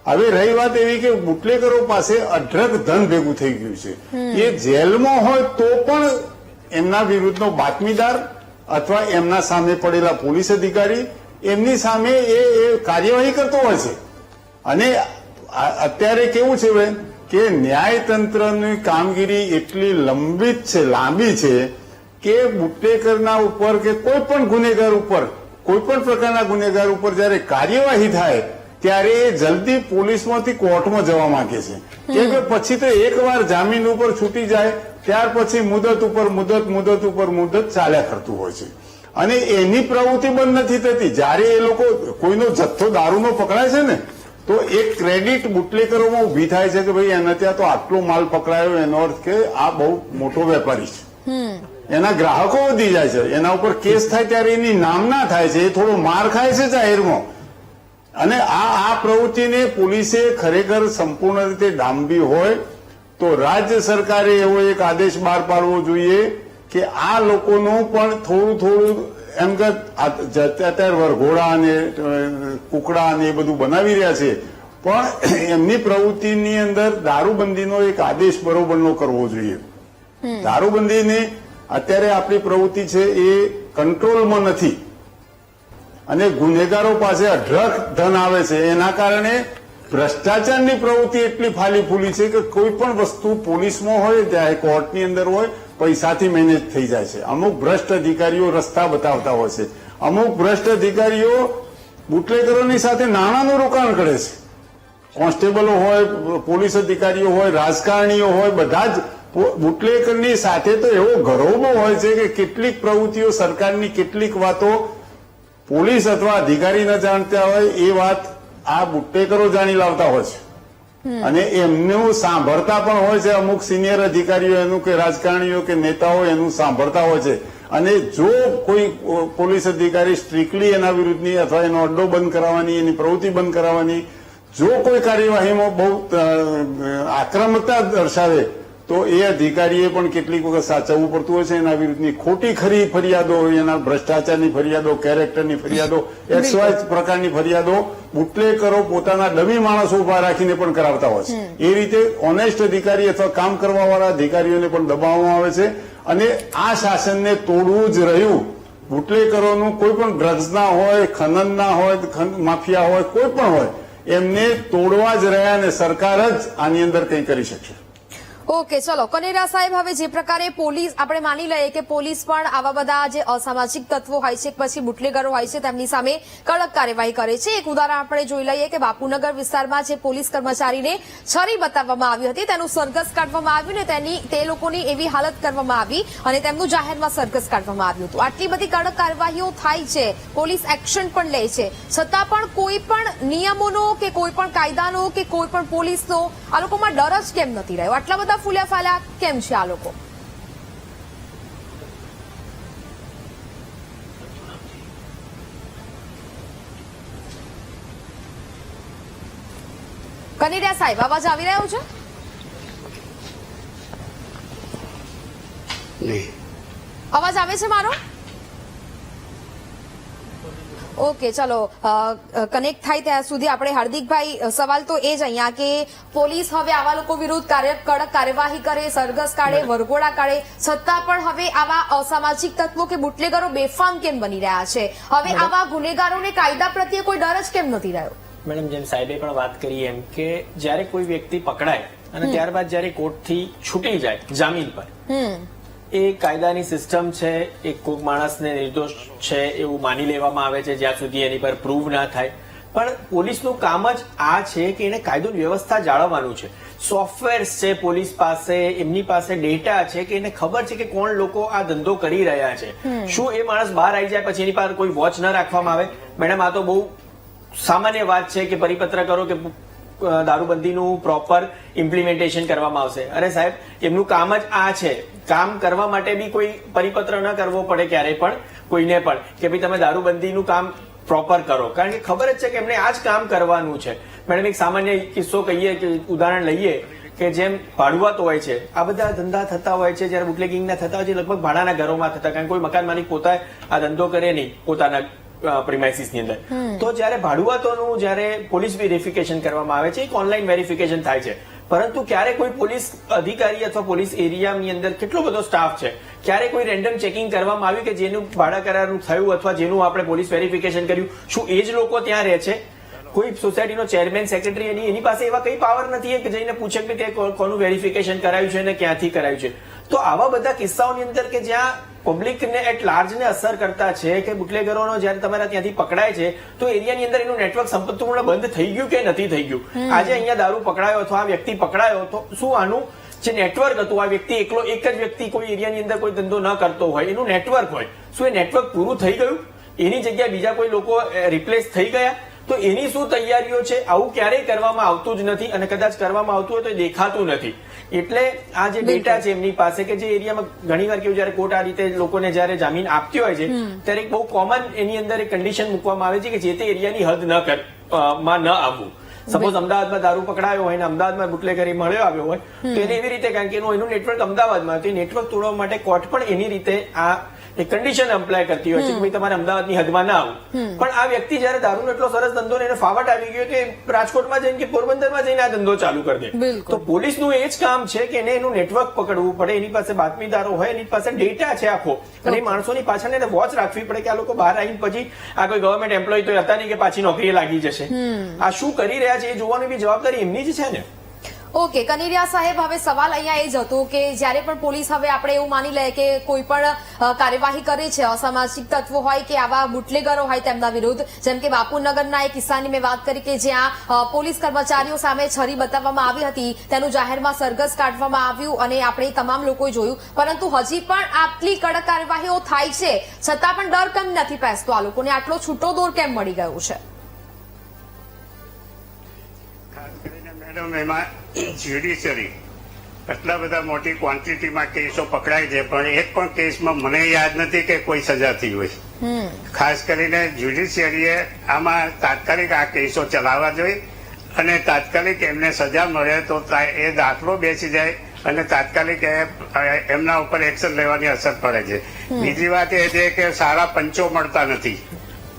હવે રહી વાત એવી કે બુટલેકરો પાસે અઢળક ધન ભેગું થઈ ગયું છે. એ જેલમાં હોય તો પણ એમના વિરુદ્ધનો બાતમીદાર અથવા એમના સામે પડેલા પોલીસ અધિકારી એમની સામે એ કાર્યવાહી કરતો હોય છે. અને અત્યારે કેવું છે કે ન્યાયતંત્રની કામગીરી એટલી લાંબી છે કે બુટલેકરના ઉપર કે કોઈ પણ ગુનેગાર ઉપર, કોઈ પણ પ્રકારના ગુનેગાર ઉપર જયારે કાર્યવાહી થાય ત્યારે એ જલ્દી પોલીસમાંથી કોર્ટમાં જવા માંગે છે. કે પછી તો એકવાર જામીન ઉપર છૂટી જાય ત્યાર પછી મુદત ઉપર મુદત ચાલ્યા કરતું હોય છે. અને એની પ્રવૃત્તિ બંધ નથી થતી. જયારે એ લોકો કોઈનો જથ્થો દારૂનો પકડાય છે ને તો એક ક્રેડિટ બુટલેકરોમાં ઉભી થાય છે કે ભાઈ એના ત્યાં તો આટલો માલ પકડાયો, એનો અર્થ કે આ બહુ મોટો વેપારી છે. એના ગ્રાહકો વધી જાય છે, એના ઉપર કેસ થાય ત્યારે એની નામના થાય છે, એ થોડો માર ખાય છે જાહેરમાં. અને આ પ્રવૃત્તિને પોલીસે ખરેખર સંપૂર્ણ રીતે ડામવી હોય તો રાજ્ય સરકારે એવો એક આદેશ બહાર પાડવો જોઈએ કે આ લોકોનું પણ થોડું એમ કે અત્યારે વરઘોડા અને કુકડા અને એ બધું બનાવી રહ્યા છે, પણ એમની પ્રવૃત્તિની અંદર દારૂબંધીનો એક આદેશ બરોબરનો કરવો જોઈએ. દારૂબંધીને અત્યારે આપણી પ્રવૃત્તિ છે એ કંટ્રોલમાં નથી અને ગુનેગારો પાસે અઢળક ધન આવે છે. એના કારણે ભ્રષ્ટાચારની પ્રવૃત્તિ એટલી ફાલી ફૂલી છે કે કોઈ પણ વસ્તુ પોલીસમાં હોય ત્યાં કોર્ટની અંદર હોય પૈસાથી મેનેજ થઈ જાય છે. અમુક ભ્રષ્ટ અધિકારીઓ રસ્તા બતાવતા હોય છે, અમુક ભ્રષ્ટ અધિકારીઓ બુટલેકરોની સાથે નાણાંનું રોકાણ કરે છે. કોન્સ્ટેબલો હોય, પોલીસ અધિકારીઓ હોય, રાજકારણીઓ હોય, બધા જ બુટલેકરની સાથે તો એવો ગરોબો હોય છે કે કેટલીક પ્રવૃત્તિઓ સરકારની કેટલીક વાતો પોલીસ અથવા અધિકારી ન જાણતા હોય એ વાત આ બુટલેકરો જાણી લાવતા હોય છે. અને એમનું સાંભળતા પણ હોય છે. અમુક સિનિયર અધિકારીઓ એનું કે રાજકારણીઓ કે નેતાઓ એનું સાંભળતા હોય છે. અને જો કોઈ પોલીસ અધિકારી સ્ટ્રિક્ટલી એના વિરુદ્ધની અથવા એનો અડ્ડો બંધ કરાવવાની, એની પ્રવૃત્તિ બંધ કરાવવાની જો કોઈ કાર્યવાહીમાં બહુ આક્રમકતા દર્શાવે તો એ અધિકારીએ પણ કેટલીક વખત સાચવવું પડતું હોય છે. એના વિરુદ્ધની ખોટી ખરી ફરિયાદો, એના ભ્રષ્ટાચારની ફરિયાદો, કેરેક્ટરની ફરિયાદો, XY પ્રકારની ફરિયાદો બુટલેકરો પોતાના ડમી માણસો ઉભા રાખીને પણ કરાવતા હોય છે. એ રીતે ઓનેસ્ટ અધિકારી અથવા કામ કરવાવાળા અધિકારીઓને પણ દબાવવામાં આવે છે. અને આ શાસનને તોડવું જ રહ્યું. બુટલેકરોનું કોઈ પણ ડ્રગ્સના હોય, ખનનના હોય, માફિયા હોય, કોઈ પણ હોય, એમને તોડવા જ રહ્યા અને સરકાર જ આની અંદર કંઈ કરી શકશે. ઓકે, ચલો કનેરા સાહેબ, હવે જે પ્રકારે પોલીસ, આપણે માની લઈએ કે પોલીસ પણ આવા બધા જે અસામાજિક તત્વો હોય છે પછી બુટલેગરો હોય છે તેમની સામે કડક કાર્યવાહી કરે છે. એક ઉદાહરણ આપણે જોઈ લઈએ કે બાપુનગર વિસ્તારમાં જે પોલીસ કર્મચારીને છરી બતાવવામાં આવી હતી તેનું સરઘસ કાઢવામાં આવ્યું ને તે લોકોની એવી હાલત કરવામાં આવી અને તેમનું જાહેરમાં સરઘસ કાઢવામાં આવ્યું હતું. આટલી બધી કડક કાર્યવાહીઓ થાય છે, પોલીસ એક્શન પણ લે છે, છતાં પણ કોઈ પણ નિયમોનો કે કોઈ પણ કાયદાનો કે કોઈ પણ પોલીસનો આ લોકોમાં ડર જ કેમ નથી રહ્યો? આટલા બધા ફૂલ્યા ફાલ્યા કેમ છે આ લોકો? કનેરિયા સાહેબ, અવાજ આવી રહ્યો છે? નહીં. અવાજ આવે છે મારો? ઓકે, ચલો કનેક્ટ થાય ત્યાં સુધી આપણે હાર્દિકભાઈ, સવાલ તો એ જ અહીંયા કે પોલીસ હવે આવા લોકો વિરુદ્ધ કડક કાર્યવાહી કરે, સરઘસ કાઢે, વરઘોડા કાઢે, છતાં પણ હવે આવા અસામાજિક તત્વો કે બુટલેગરો બેફામ કેમ બની રહ્યા છે? હવે આવા ગુનેગારોને કાયદા પ્રત્યે કોઈ ડર જ કેમ નથી રહ્યો? મેડમ, જેમ સાહેબે પણ વાત કરી એમ કે જ્યારે કોઈ વ્યક્તિ પકડાય અને ત્યારબાદ જ્યારે કોર્ટથી છૂટી જાય જામીન પર, એ કાયદાની સિસ્ટમ છે, એક કોઈક માણસને નિર્દોષ છે એવું માની લેવામાં આવે છે જ્યાં સુધી એની પર પ્રૂવ ના થાય. પણ પોલીસનું કામ જ આ છે કે એને કાયદો વ્યવસ્થા જાળવવાનું છે. સોફ્ટવેર્સ છે પોલીસ પાસે, એમની પાસે ડેટા છે કે એને ખબર છે કે કોણ લોકો આ ધંધો કરી રહ્યા છે. શું એ માણસ બહાર આવી જાય પછી એની પાસે કોઈ વોચ ન રાખવામાં આવે? મેડમ, આ તો બહુ સામાન્ય વાત છે કે પરિપત્ર કરો કે દારૂબંધીનું પ્રોપર ઇમ્પ્લિમેન્ટેશન કરવામાં આવશે. અરે સાહેબ, એમનું કામ જ આ છે. કામ કરવા માટે બી કોઈ પરિપત્ર ન કરવો પડે ક્યારેય પણ કોઈને પણ કે ભાઈ તમે દારૂબંધીનું કામ પ્રોપર કરો, કારણ કે ખબર જ છે કે એમને આ જ કામ કરવાનું છે. મેડમ, એક સામાન્ય કિસ્સો કહીએ કે ઉદાહરણ લઈએ કે જેમ ભાડુઆતો હોય છે, આ બધા ધંધા થતા હોય છે, જયારે બુટલેગિંગના થતા હોય છે લગભગ ભાડાના ઘરોમાં થતા, કારણ કે કોઈ મકાન માલિક પોતા આ ધંધો કરે નહીં પોતાના પ્રિમાઇસીસ ની અંદર. તો જયારે ભાડુઆતોનું જયારે પોલીસ વેરિફિકેશન કરવામાં આવે છે, એક ઓનલાઈન વેરિફિકેશન થાય છે, પરંતુ ક્યારે કોઈ પોલીસ અધિકારી અથવા પોલીસ એરિયાની અંદર કેટલો બધો સ્ટાફ છે, ક્યારે કોઈ રેન્ડમ ચેકિંગ કરવામાં આવ્યું કે જેનું ભાડા કરારનું થયું અથવા જેનું આપણે પોલીસ વેરિફિકેશન કર્યું, શું એ જ લોકો ત્યાં રહે છે? કોઈ સોસાયટીનો ચેરમેન, સેક્રેટરી એની પાસે એવા કઈ પાવર નથી કે જઈને પૂછે કે તે કોનું વેરિફિકેશન કરાયું છે અને ક્યાંથી કરાયું છે. તો આવા બધા કિસ્સાઓની અંદર કે જ્યાં પબ્લિકને એટ લાર્જને અસર કરતા છે કે બુટલેગરોનો જયારે તમારા ત્યાંથી પકડાય છે તો એરિયાની અંદર એનું નેટવર્ક સંપૂર્ણ બંધ થઈ ગયું કે નથી થઈ ગયું? આજે અહીંયા દારૂ પકડાયો અથવા આ વ્યક્તિ પકડાયો તો શું આનું જે નેટવર્ક હતું, આ વ્યક્તિ એકલો એક જ વ્યક્તિ કોઈ એરિયાની અંદર કોઈ ધંધો ન કરતો હોય, એનું નેટવર્ક હોય, શું એ નેટવર્ક પૂરું થઈ ગયું? એની જગ્યાએ બીજા કોઈ લોકો રિપ્લેસ થઈ ગયા? તો એની શું તૈયારીઓ છે? આવું ક્યારેય કરવામાં આવતું જ નથી અને કદાચ કરવામાં આવતું હોય તો દેખાતું નથી. એટલે આ જે ડેટા છે એમની પાસે કે જે એરિયામાં ઘણી વાર કેવું જયારે કોર્ટ આ રીતે લોકોને જયારે જામીન આપતી હોય છે ત્યારે એક બહુ કોમન એની અંદર એક કન્ડિશન મૂકવામાં આવે છે કે જે તે એરિયાની હદ માં ન આવવું. સપોઝ અમદાવાદમાં દારૂ પકડાયો હોય અને અમદાવાદમાં બુટલેગરી મળ્યો આવ્યો હોય તો એને એવી રીતે, કારણ કે એનું નેટવર્ક અમદાવાદમાં, તો એ નેટવર્ક તોડવા માટે કોર્ટ પણ એની રીતે આ એક કન્ડિશન એપ્લાય કરતી હોય છે કે ભાઈ તમારે અમદાવાદની હદમાં ના આવવું. પણ આ વ્યક્તિ જયારે દારૂનો એટલો સરસ ધંધો ને એને ફાવટ આવી ગયો કે રાજકોટમાં જઈને કે પોરબંદરમાં જઈને આ ધંધો ચાલુ કરી દે. તો પોલીસનું એ જ કામ છે કે એને એનું નેટવર્ક પકડવું પડે, એની પાસે બાતમીદારો હોય, એની પાસે ડેટા છે આખો, અને એ માણસોની પાછળ એને વોચ રાખવી પડે કે આ લોકો બહાર આવીને પછી આ કોઈ ગવર્મેન્ટ એમ્પ્લોય તો હતા નહીં કે પાછી નોકરીએ લાગી જશે. આ શું કરી રહ્યા છે એ જોવાની બી જવાબદારી એમની જ છે ને. ઓકે, કનેરિયા સાહેબ, હવે સવાલ અહીંયા એ જ હતો કે જ્યારે પણ પોલીસ, હવે આપણે એવું માની લઈએ કે કોઈ પણ કાર્યવાહી કરે છે, અસામાજિક તત્વો હોય કે આવા બુટલેગરો હોય તેમના વિરુદ્ધ, જેમ કે બાપુનગરના એક કિસ્સાની મેં વાત કરી કે જ્યાં પોલીસ કર્મચારીઓ સામે છરી બતાવવામાં આવી હતી, તેનું જાહેરમાં સરઘસ કાઢવામાં આવ્યું અને આપણે તમામ લોકોએ જોયું, પરંતુ હજી પણ આટલી કડક કાર્યવાહીઓ થાય છે છતાં પણ ડર કેમ નથી પેસતો? આ લોકોને આટલો છૂટો દોર કેમ મળી ગયો છે? મેડમ, એમાં જ્યુડિશરી એટલા બધા મોટી ક્વોન્ટિટીમાં કેસો પકડાય છે પણ એક પણ કેસમાં મને યાદ નથી કે કોઈ સજા થઈ હોય. ખાસ કરીને જ્યુડિશિયરીએ આમાં તાત્કાલિક આ કેસો ચલાવવા જોઈએ અને તાત્કાલિક એમને સજા મળે તો એ દાખલો બેસી જાય અને તાત્કાલિક એમના ઉપર એક્શન લેવાની અસર પડે છે. બીજી વાત એ છે કે સારા પંચો મળતા નથી.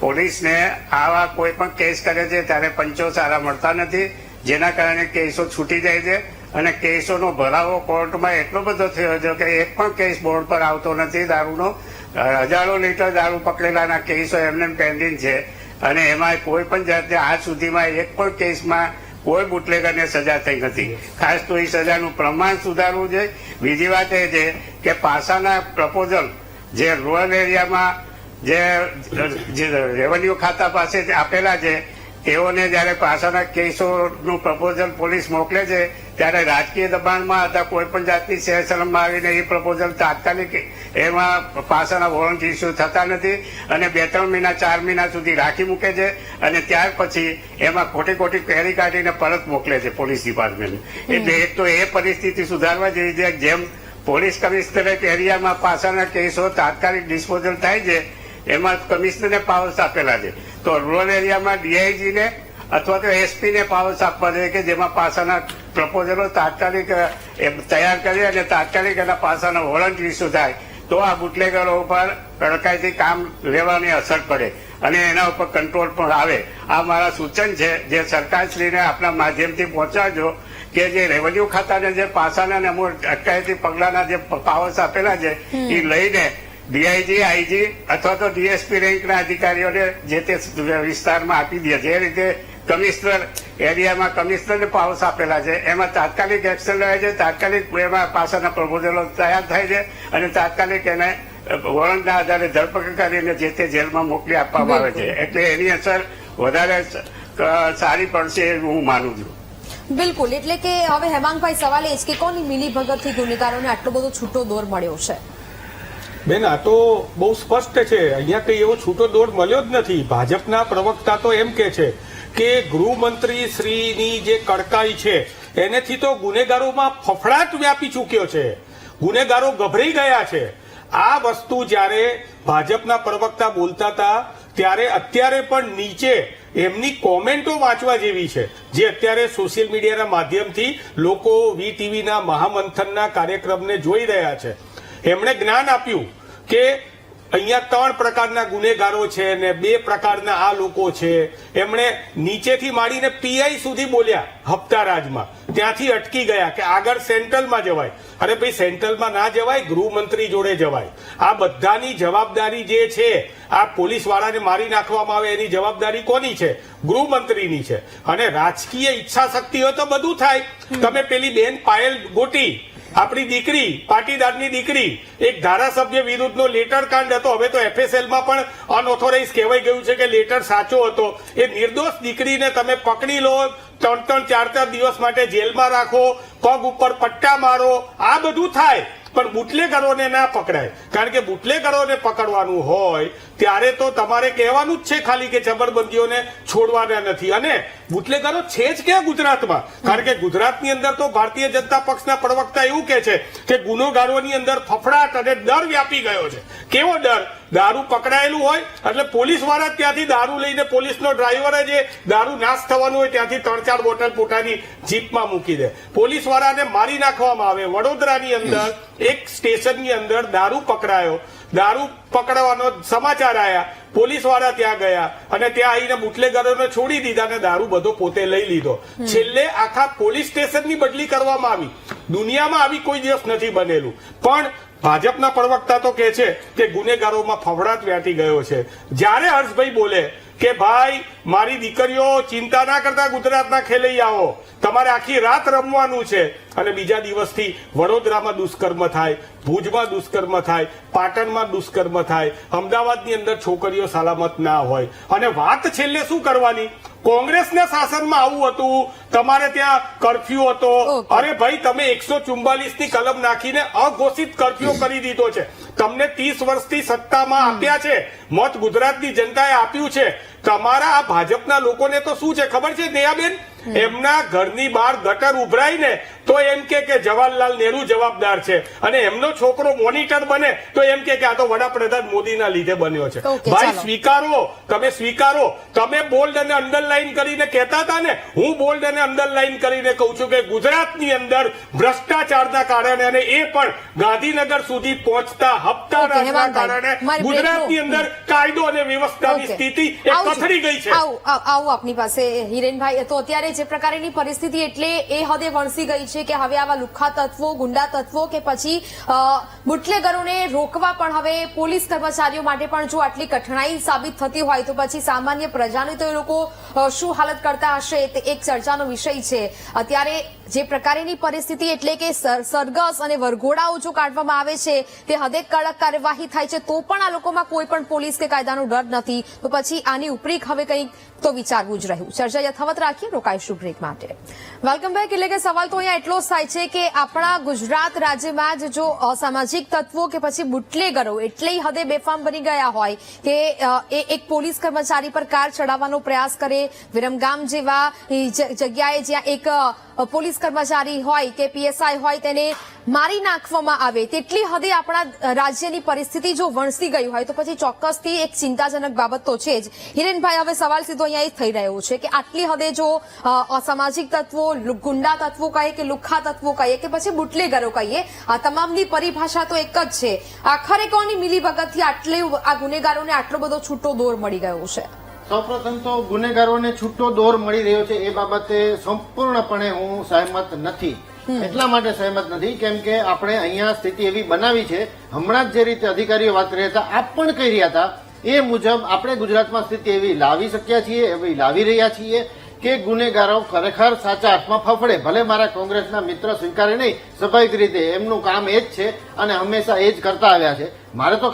પોલીસને આવા કોઈ પણ કેસ કરે છે ત્યારે પંચો સારા મળતા નથી, જેના કારણે કેસો છૂટી જાય છે અને કેસોનો ભરાવો કોર્ટમાં એટલો બધો થયો છે કે એક પણ કેસ બોર્ડ પર આવતો નથી. દારૂનો હજારો લીટર દારૂ પકડેલાના કેસો એમને પેન્ડિંગ છે અને એમાં કોઈ પણ જાતને આજ સુધીમાં એક પણ કેસમાં કોઈ બુટલેગરને સજા થઈ નથી. ખાસ તો એ સજાનું પ્રમાણ સુધારવું છે. બીજી વાત એ છે કે પાસાના પ્રપોઝલ જે રૂરલ એરિયામાં જે રેવન્યુ ખાતા પાસે આપેલા છે તેઓને જયારે પાસાના કેસોનું પ્રપોઝલ પોલીસ મોકલે છે ત્યારે રાજકીય દબાણમાં હતા કોઈ પણ જાતની સહેસલમમાં આવીને એ પ્રપોઝલ તાત્કાલિક એમાં પાસાના વોરંટ ઇસ્યુ થતા નથી અને 2-3 મહિના 4 મહિના સુધી રાખી મૂકે છે અને ત્યાર પછી એમાં ખોટી ક્વેરી કાઢીને પરત મોકલે છે પોલીસ ડિપાર્ટમેન્ટ. એટલે એક તો એ પરિસ્થિતિ સુધારવા જેવી છે. જેમ પોલીસ કમિશનરેટ એરિયામાં પાસાના કેસો તાત્કાલિક ડિસ્પોઝલ થાય છે એમાં કમિશનરને પાવર્સ આપેલા છે, તો રૂરલ એરિયામાં ડીઆઈજીને અથવા તો એસપીને પાવર્સ આપવા જોઈએ કે જેમાં પાસાના પ્રપોઝલો તાત્કાલિક તૈયાર કરી અને તાત્કાલિક એના પાસાના વોરંટ ઇસ્યુ થાય તો આ બુટલેગરો ઉપર કડકાઈથી કામ લેવાની અસર પડે. અને એના ઉપર કંટ્રોલ પણ આવે. આ મારા સૂચન છે જે સરકારશ્રીને આપના માધ્યમથી પહોંચાડજો કે જે રેવન્યુ ખાતાને જે પાસાના અને અમુક અટકાયતી પગલાના જે પાવર્સ આપેલા છે એ લઈને ડીઆઈજી, આઈજી અથવા તો ડીએસપી રેન્કના અધિકારીઓને જે તે વિસ્તારમાં આપી દે. જે રીતે કમિશનર એરિયામાં કમિશનરને પાવર્સ આપેલા છે એમાં તાત્કાલિક એક્શન લેવાય છે, તાત્કાલિક એમાં પાસાના પ્રપોઝલો તૈયાર થાય છે અને તાત્કાલિક એને વોરંટના આધારે ધરપકડ કરીને જે તે જેલમાં મોકલી આપવામાં આવે છે. એટલે એની અસર વધારે સારી પડશે એવું હું માનું છું. બિલકુલ. એટલે કે હવે હેમાંગભાઈ સવાલ એ છે કે કોની મિલીભગતથી ગુનેગારોને આટલો બધો છૂટો દોર મળ્યો છે? બેન, આ તો બહુ સ્પષ્ટ છે. અહીંયા કઈ એવો છૂટો દોર મળ્યો જ નથી. ભાજપના પ્રવક્તા તો એમ કે છે કે ગૃહમંત્રી શ્રીની જે કડકાઈ છે એનેથી તો ગુનેગારોમાં ફફડાટ વ્યાપી ચૂક્યો છે, ગુનેગારો ગભરાઈ ગયા છે. આ વસ્તુ જ્યારે ભાજપના પ્રવક્તા બોલતા હતા ત્યારે અત્યારે પણ નીચે એમની કોમેન્ટો વાંચવા જેવી છે, જે અત્યારે સોશિયલ મીડિયાના માધ્યમથી લોકો વીટીવીના મહામંથનના કાર્યક્રમને જોઈ રહ્યા છે. એમણે જ્ઞાન આપ્યું કે અહીંયા 3 પ્રકારના ગુનેગારો છે ને 2 પ્રકારના આ લોકો છે. એમણે નીચેથી માંડીને પીઆઈ સુધી બોલ્યા હપ્તારાજમાં, ત્યાંથી અટકી ગયા કે આગળ સેન્ટ્રલમાં જવાય. અરે ભાઈ, સેન્ટ્રલમાં ના જવાય, ગૃહમંત્રી જોડે જવાય. આ બધાની જવાબદારી જે છે, આ પોલીસ વાળાને મારી નાખવામાં આવે એની જવાબદારી કોની છે? ગૃહમંત્રીની છે. અને રાજકીય ઈચ્છા શક્તિ હોય તો બધું થાય. તમે પેલી બેન પાયલ ગોટી, આપણી દીકરી, પાટીદારની દીકરી, એક ધારાસભ્ય વિરુદ્ધનો લેટર કાંડ હતો. હવે તો એફએસએલમાં પણ અનઓથોરાઇઝ કહેવાઈ ગયું છે કે લેટર સાચો હતો. એ નિર્દોષ દીકરીને તમે પકડી લો, 3-3, 4-4 દિવસ માટે જેલમાં રાખો, પગ ઉપર પટ્ટા મારો, આ બધું થાય. પણ બુટલેગરોને ના પકડાય. કારણ કે બુટલેગરોને પકડવાનું હોય ત્યારે તો તમારે કહેવાનું જ છે ખાલી કે જબરબંધીઓને છોડવાના નથી. અને બુટલેગરો છે જ ક્યાં ગુજરાતમાં? કારણ કે ગુજરાતની અંદર તો ભારતીય જનતા પક્ષના પ્રવક્તા એવું કે છે કે ગુનેગારોની અંદર ફફડાટ અને ડર વ્યાપી ગયો છે. કેવો ડર? દારૂ પકડાયેલું હોય એટલે પોલીસ વાળા ત્યાંથી દારૂ લઈને, પોલીસનો ડ્રાઈવર જે દારૂ નાશ થવાનું હોય ત્યાંથી 3-4 બોટલ પોતાની જીપમાં મૂકી દે. પોલીસ વાળાને મારી નાખવામાં આવે. વડોદરાની અંદર એક સ્ટેશનની અંદર દારૂ પકડાયો, દારૂ પકડવાનો સમાચાર આવ્યા, પોલીસ વાળા ત્યાં ગયા અને ત્યાં આવીને બુટલેગરોને છોડી દીધા અને દારૂ બધો પોતે લઈ લીધો. છેલ્લે આખા પોલીસ સ્ટેશનની બદલી કરવામાં આવી. દુનિયામાં આવી કોઈ દિવસ નથી બનેલું. પણ ભાજપના પ્રવક્તા તો કે છે કે ગુનેગારોમાં ફફડાટ વ્યાપી ગયો છે. જ્યારે હર્ષભાઈ બોલે કે ભાઈ મારી દીકરીઓ ચિંતા ના કરતા ગુજરાતના ખેલૈયાઓ, તમારે આખી રાત રમવાનું છે, અને બીજા દિવસથી વડોદરામાં દુષ્કર્મ થાય, ભુજમાં દુષ્કર્મ થાય, પાટણમાં દુષ્કર્મ થાય, અમદાવાદની અંદર છોકરીઓ સલામત ના હોય. અને વાત છેલ્લે શું કરવાની? કોંગ્રેસના શાસનમાં આવું હતું, તમારે ત્યાં કર્ફ્યુ હતો. અરે ભાઈ, તમે 144 ની કલમ નાખીને અઘોષિત કર્ફ્યુ કરી દીધો છે. તમને 30 વર્ષથી સત્તામાં આપ્યા છે, મત ગુજરાતની જનતાએ આપ્યું છે. તમારા આ ભાજપના લોકોને તો શું છે ખબર છે નેહાબેન? એમના ઘરની બહાર ગટર ઉભરાય ને તો એમ કે જવાહરલાલ નહેરુ જવાબદાર છે, અને એમનો છોકરો મોનિટર બને તો એમ કે આ તો વડાપ્રધાન મોદીના લીધે બન્યો છે. ભાઈ સ્વીકારો, તમે સ્વીકારો. તમે બોલ્ડ અને અંડરલાઈન કરીને કહેતા હતા ને, હું બોલ્ડ અને અંડરલાઈન કરીને કહું છું કે ગુજરાતની અંદર ભ્રષ્ટાચારના કારણે, અને એ પણ ગાંધીનગર સુધી પહોંચતા હપ્તા રાજના કારણે ગુજરાતની અંદર કાયદો અને વ્યવસ્થાની સ્થિતિ એ કથળી ગઈ છે. આવું આપની પાસે હિરેનભાઈ. તો અત્યારે જે પ્રકારની પરિસ્થિતિ એટલે એ હદે વણસી ગઈ છે કે હવે આવા લુખ્ખા તત્વો, ગુંડા તત્વો કે પછી બુટલેગરોને રોકવા પણ હવે પોલીસ કર્મચારીઓ માટે પણ જો આટલી કઠણાઈ સાબિત થતી હોય તો પછી સામાન્ય પ્રજાની તો એ લોકો શું હાલત કરતા હશે તે એક ચર્ચાનો વિષય છે. અત્યારે જે પ્રકારની પરિસ્થિતિ એટલે કે સરઘસ અને વરઘોડાઓ જો કાઢવામાં આવે છે તે હદે કડક કાર્યવાહી થાય છે તો પણ આ લોકોમાં કોઈ પણ પોલીસ કે કાયદાનો ડર નથી, તો પછી આની ઉપરી હવે કંઈક તો વિચારવું જ રહ્યું. ચર્ચા યથાવત રાખીએ, રોકાઈશું બ્રેક માટે. Welcome back. એટલે કે સવાલ તો અહીંયા એટલો જ થાય છે કે આપણા ગુજરાત રાજ્યમાં જ જો અસામાજિક તત્વો કે પછી બુટલેગરો એટલી હદે બેફામ બની ગયા હોય કે એક પોલીસ કર્મચારી પર કાર ચડાવવાનો પ્રયાસ કરે, વિરમગામ જેવા જગ્યાએ જ્યાં એક પોલીસ કર્મચારી હોય કે પીએસઆઈ હોય તેને મારી નાખવામાં આવે, તેટલી હદે આપણા રાજ્યની પરિસ્થિતિ જો વણસી ગઈ હોય તો પછી ચોક્કસથી એક ચિંતાજનક બાબત તો છે જ. હિરેનભાઈ, હવે સવાલ સીધો અહીંયા એ થઈ રહ્યો છે કે આટલી હદે જો અસામાજિક તત્વો, ગુંડા તત્વો કહે કે લુખ્ખા તત્વો કહીએ કે પછી બુટલેગરો કહીએ, આ તમામની પરિભાષા તો એક જ છે. આખરે કોની મિલીભગતથી આ ગુનેગારોને આટલો બધો છૂટો દોર મળી ગયો છે? સૌપ્રથમ તો ગુનેગારોને છૂટો દોર મળી રહ્યો છે એ બાબતે સંપૂર્ણપણે હું સહેમત નથી. એટલા માટે સહેમત નથી કેમ કે આપણે અહીંયા સ્થિતિ એવી બનાવી છે, હમણાં જ જે રીતે અધિકારીઓ વાત કરી રહ્યા હતા, આપ પણ કહી રહ્યા હતા એ મુજબ આપણે ગુજરાતમાં સ્થિતિ એવી લાવી શક્યા છીએ, એવી લાવી રહ્યા છીએ કે ગુનેગારો ખરેખર સાચા અર્થમાં ફફડે. ભલે મારા કોંગ્રેસના મિત્ર સ્વીકારે નહીં, સ્વાભાવિક રીતે એમનું કામ એ જ છે અને હંમેશા એ જ કરતા આવ્યા છે. મારે તો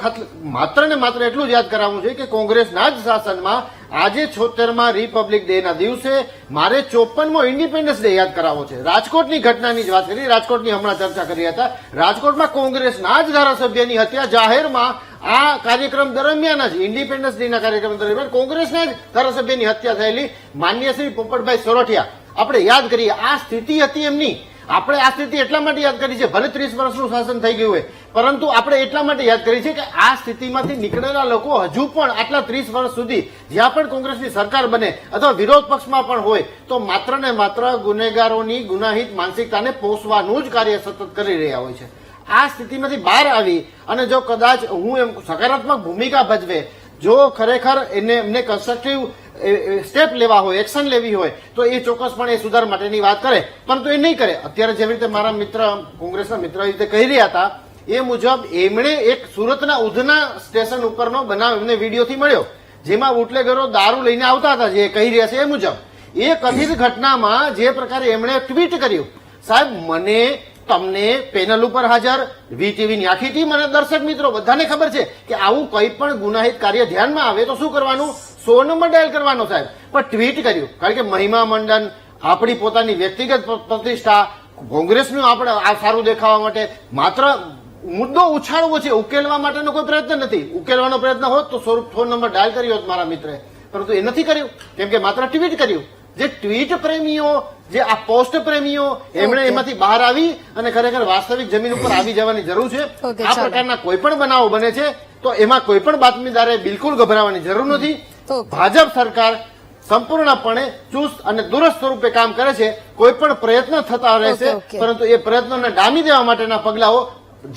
માત્ર ને માત્ર એટલું જ યાદ કરાવવું છે કે કોંગ્રેસના જ શાસનમાં આજે 76મા રિપબ્લિક ડે ના દિવસે મારે 54મો ઇન્ડિપેન્ડન્સ ડે યાદ કરાવવો છે. રાજકોટની ઘટનાની જ વાત કરી, રાજકોટની હમણાં ચર્ચા કરી હતા. રાજકોટમાં કોંગ્રેસના જ ધારાસભ્યની હત્યા જાહેરમાં આ કાર્યક્રમ દરમિયાન જ, ઇન્ડિપેન્ડન્સ ડે ના કાર્યક્રમ દરમિયાન કોંગ્રેસના જ ધારાસભ્યની હત્યા થયેલી માન્ય શ્રી પોપટભાઈ સોરઠિયા આપણે યાદ કરીએ. આ સ્થિતિ હતી એમની. આપણે આ સ્થિતિ એટલા માટે યાદ કરી છે, ભલે 30 વર્ષનું શાસન થઈ ગયું હોય, પરંતુ આપણે એટલા માટે યાદ કરી છે કે આ સ્થિતિમાંથી નીકળેલા લોકો હજુ પણ આટલા 30 વર્ષ સુધી જ્યાં પણ કોંગ્રેસની સરકાર બને અથવા વિરોધ પક્ષમાં પણ હોય તો માત્ર ને માત્ર ગુનેગારોની ગુનાહિત માનસિકતાને પોષવાનું જ કાર્ય સતત કરી રહ્યા હોય છે. આ સ્થિતિમાંથી બહાર આવી અને જો કદાચ હું એમ સકારાત્મક ભૂમિકા ભજવે, જો ખરેખર એમને કન્સ્ટ્રક્ટિવ સ્ટેપ લેવા હોય, એક્શન લેવી હોય તો એ ચોક્કસપણે એ સુધાર માટેની વાત કરે, પરંતુ એ નહીં કરે. અત્યારે જેવી રીતે મારા મિત્ર, કોંગ્રેસના મિત્ર રીતે કહી રહ્યા હતા એ મુજબ એમણે એક સુરતના ઉધના સ્ટેશન ઉપરનો બનાવ એમને વિડીયોથી મળ્યો, જેમાં બુટલેગરો દારૂ લઈને આવતા હતા, જે કહી રહ્યા છે એ મુજબ. એ કથિત ઘટનામાં જે પ્રકારે એમણે ટ્વીટ કર્યું, સાહેબ મને, તમને, પેનલ ઉપર હાજર વીટીવીની આખી ટીમ અને દર્શક મિત્રો બધાને ખબર છે કે આવું કોઈ પણ ગુનાહિત કાર્ય ધ્યાનમાં આવે તો શું કરવાનું? 100 નંબર ડાયલ કરવાનો સાહેબ. પણ ટ્વીટ કર્યું કારણ કે મહિમા મંડન, આપણી પોતાની વ્યક્તિગત પ્રતિષ્ઠા, કોંગ્રેસનું આપણે આ સારું દેખાવા માટે માત્ર મુદ્દો ઉછાળવો છે, ઉકેલવા માટેનો કોઈ પ્રયત્ન નથી. ઉકેલવાનો પ્રયત્ન હોત તો 100 નંબર ડાયલ કર્યો હોત મારા મિત્રએ, પરંતુ એ નથી કર્યું કેમ કે માત્ર ટ્વીટ કર્યું. જે ટ્વીટ પ્રેમીઓ, જે આ પોસ્ટ પ્રેમીઓ, એમણે એમાંથી બહાર આવી અને ખરેખર વાસ્તવિક જમીન ઉપર આવી જવાની જરૂર છે. આ પ્રકારના કોઈ પણ બનાવો બને છે તો એમાં કોઈ પણ બાતમીદારે બિલકુલ ગભરાવાની જરૂર નથી. ભાજપ સરકાર સંપૂર્ણપણે ચુસ્ત અને દુરસ્ત સ્વરૂપે કામ કરે છે. કોઈ પણ પ્રયત્ન થતા રહેશે, પરંતુ એ પ્રયત્નોને ડામી દેવા માટેના પગલાઓ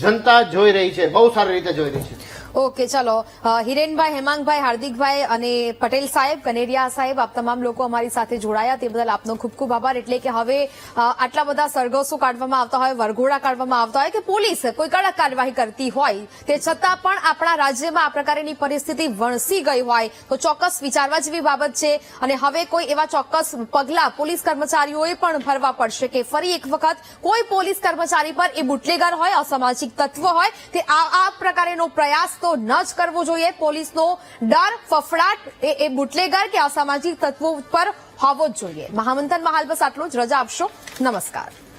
જનતા જોઈ રહી છે, બહુ સારી રીતે જોઈ રહી છે. ઓકે, ચલો. હિરેનભાઈ, હેમાંગભાઈ, હાર્દિકભાઈ અને પટેલ સાહેબ, કનેરિયા સાહેબ, આપ તમામ લોકો અમારી સાથે જોડાયા તે બદલ આપનો ખૂબ ખૂબ આભાર. એટલે કે હવે આટલા બધા સરઘસો કાઢવામાં આવતા હોય, વરઘોડા કાઢવામાં આવતા હોય કે પોલીસ કોઈ કડક કાર્યવાહી કરતી હોય, તે છતાં પણ આપણા રાજ્યમાં આ પ્રકારની પરિસ્થિતિ વણસી ગઈ હોય તો ચોક્કસ વિચારવા જેવી બાબત છે. અને હવે કોઈ એવા ચોક્કસ પગલા પોલીસ કર્મચારીઓએ પણ ભરવા પડશે કે ફરી એક વખત કોઈ પોલીસ કર્મચારી પર, એ બુટલેગર હોય, અસામાજિક તત્વ હોય, તે આ પ્રકારનો પ્રયાસ તો ન જ કરવો જોઈએ. પોલીસનો ડર, ફફડાટ એ બુટલેગર કે અસામાજિક તત્વો પર હોવો જ જોઈએ. મહામંથનમાં હાલ બસ આટલું જ. રજા આપશો. નમસ્કાર.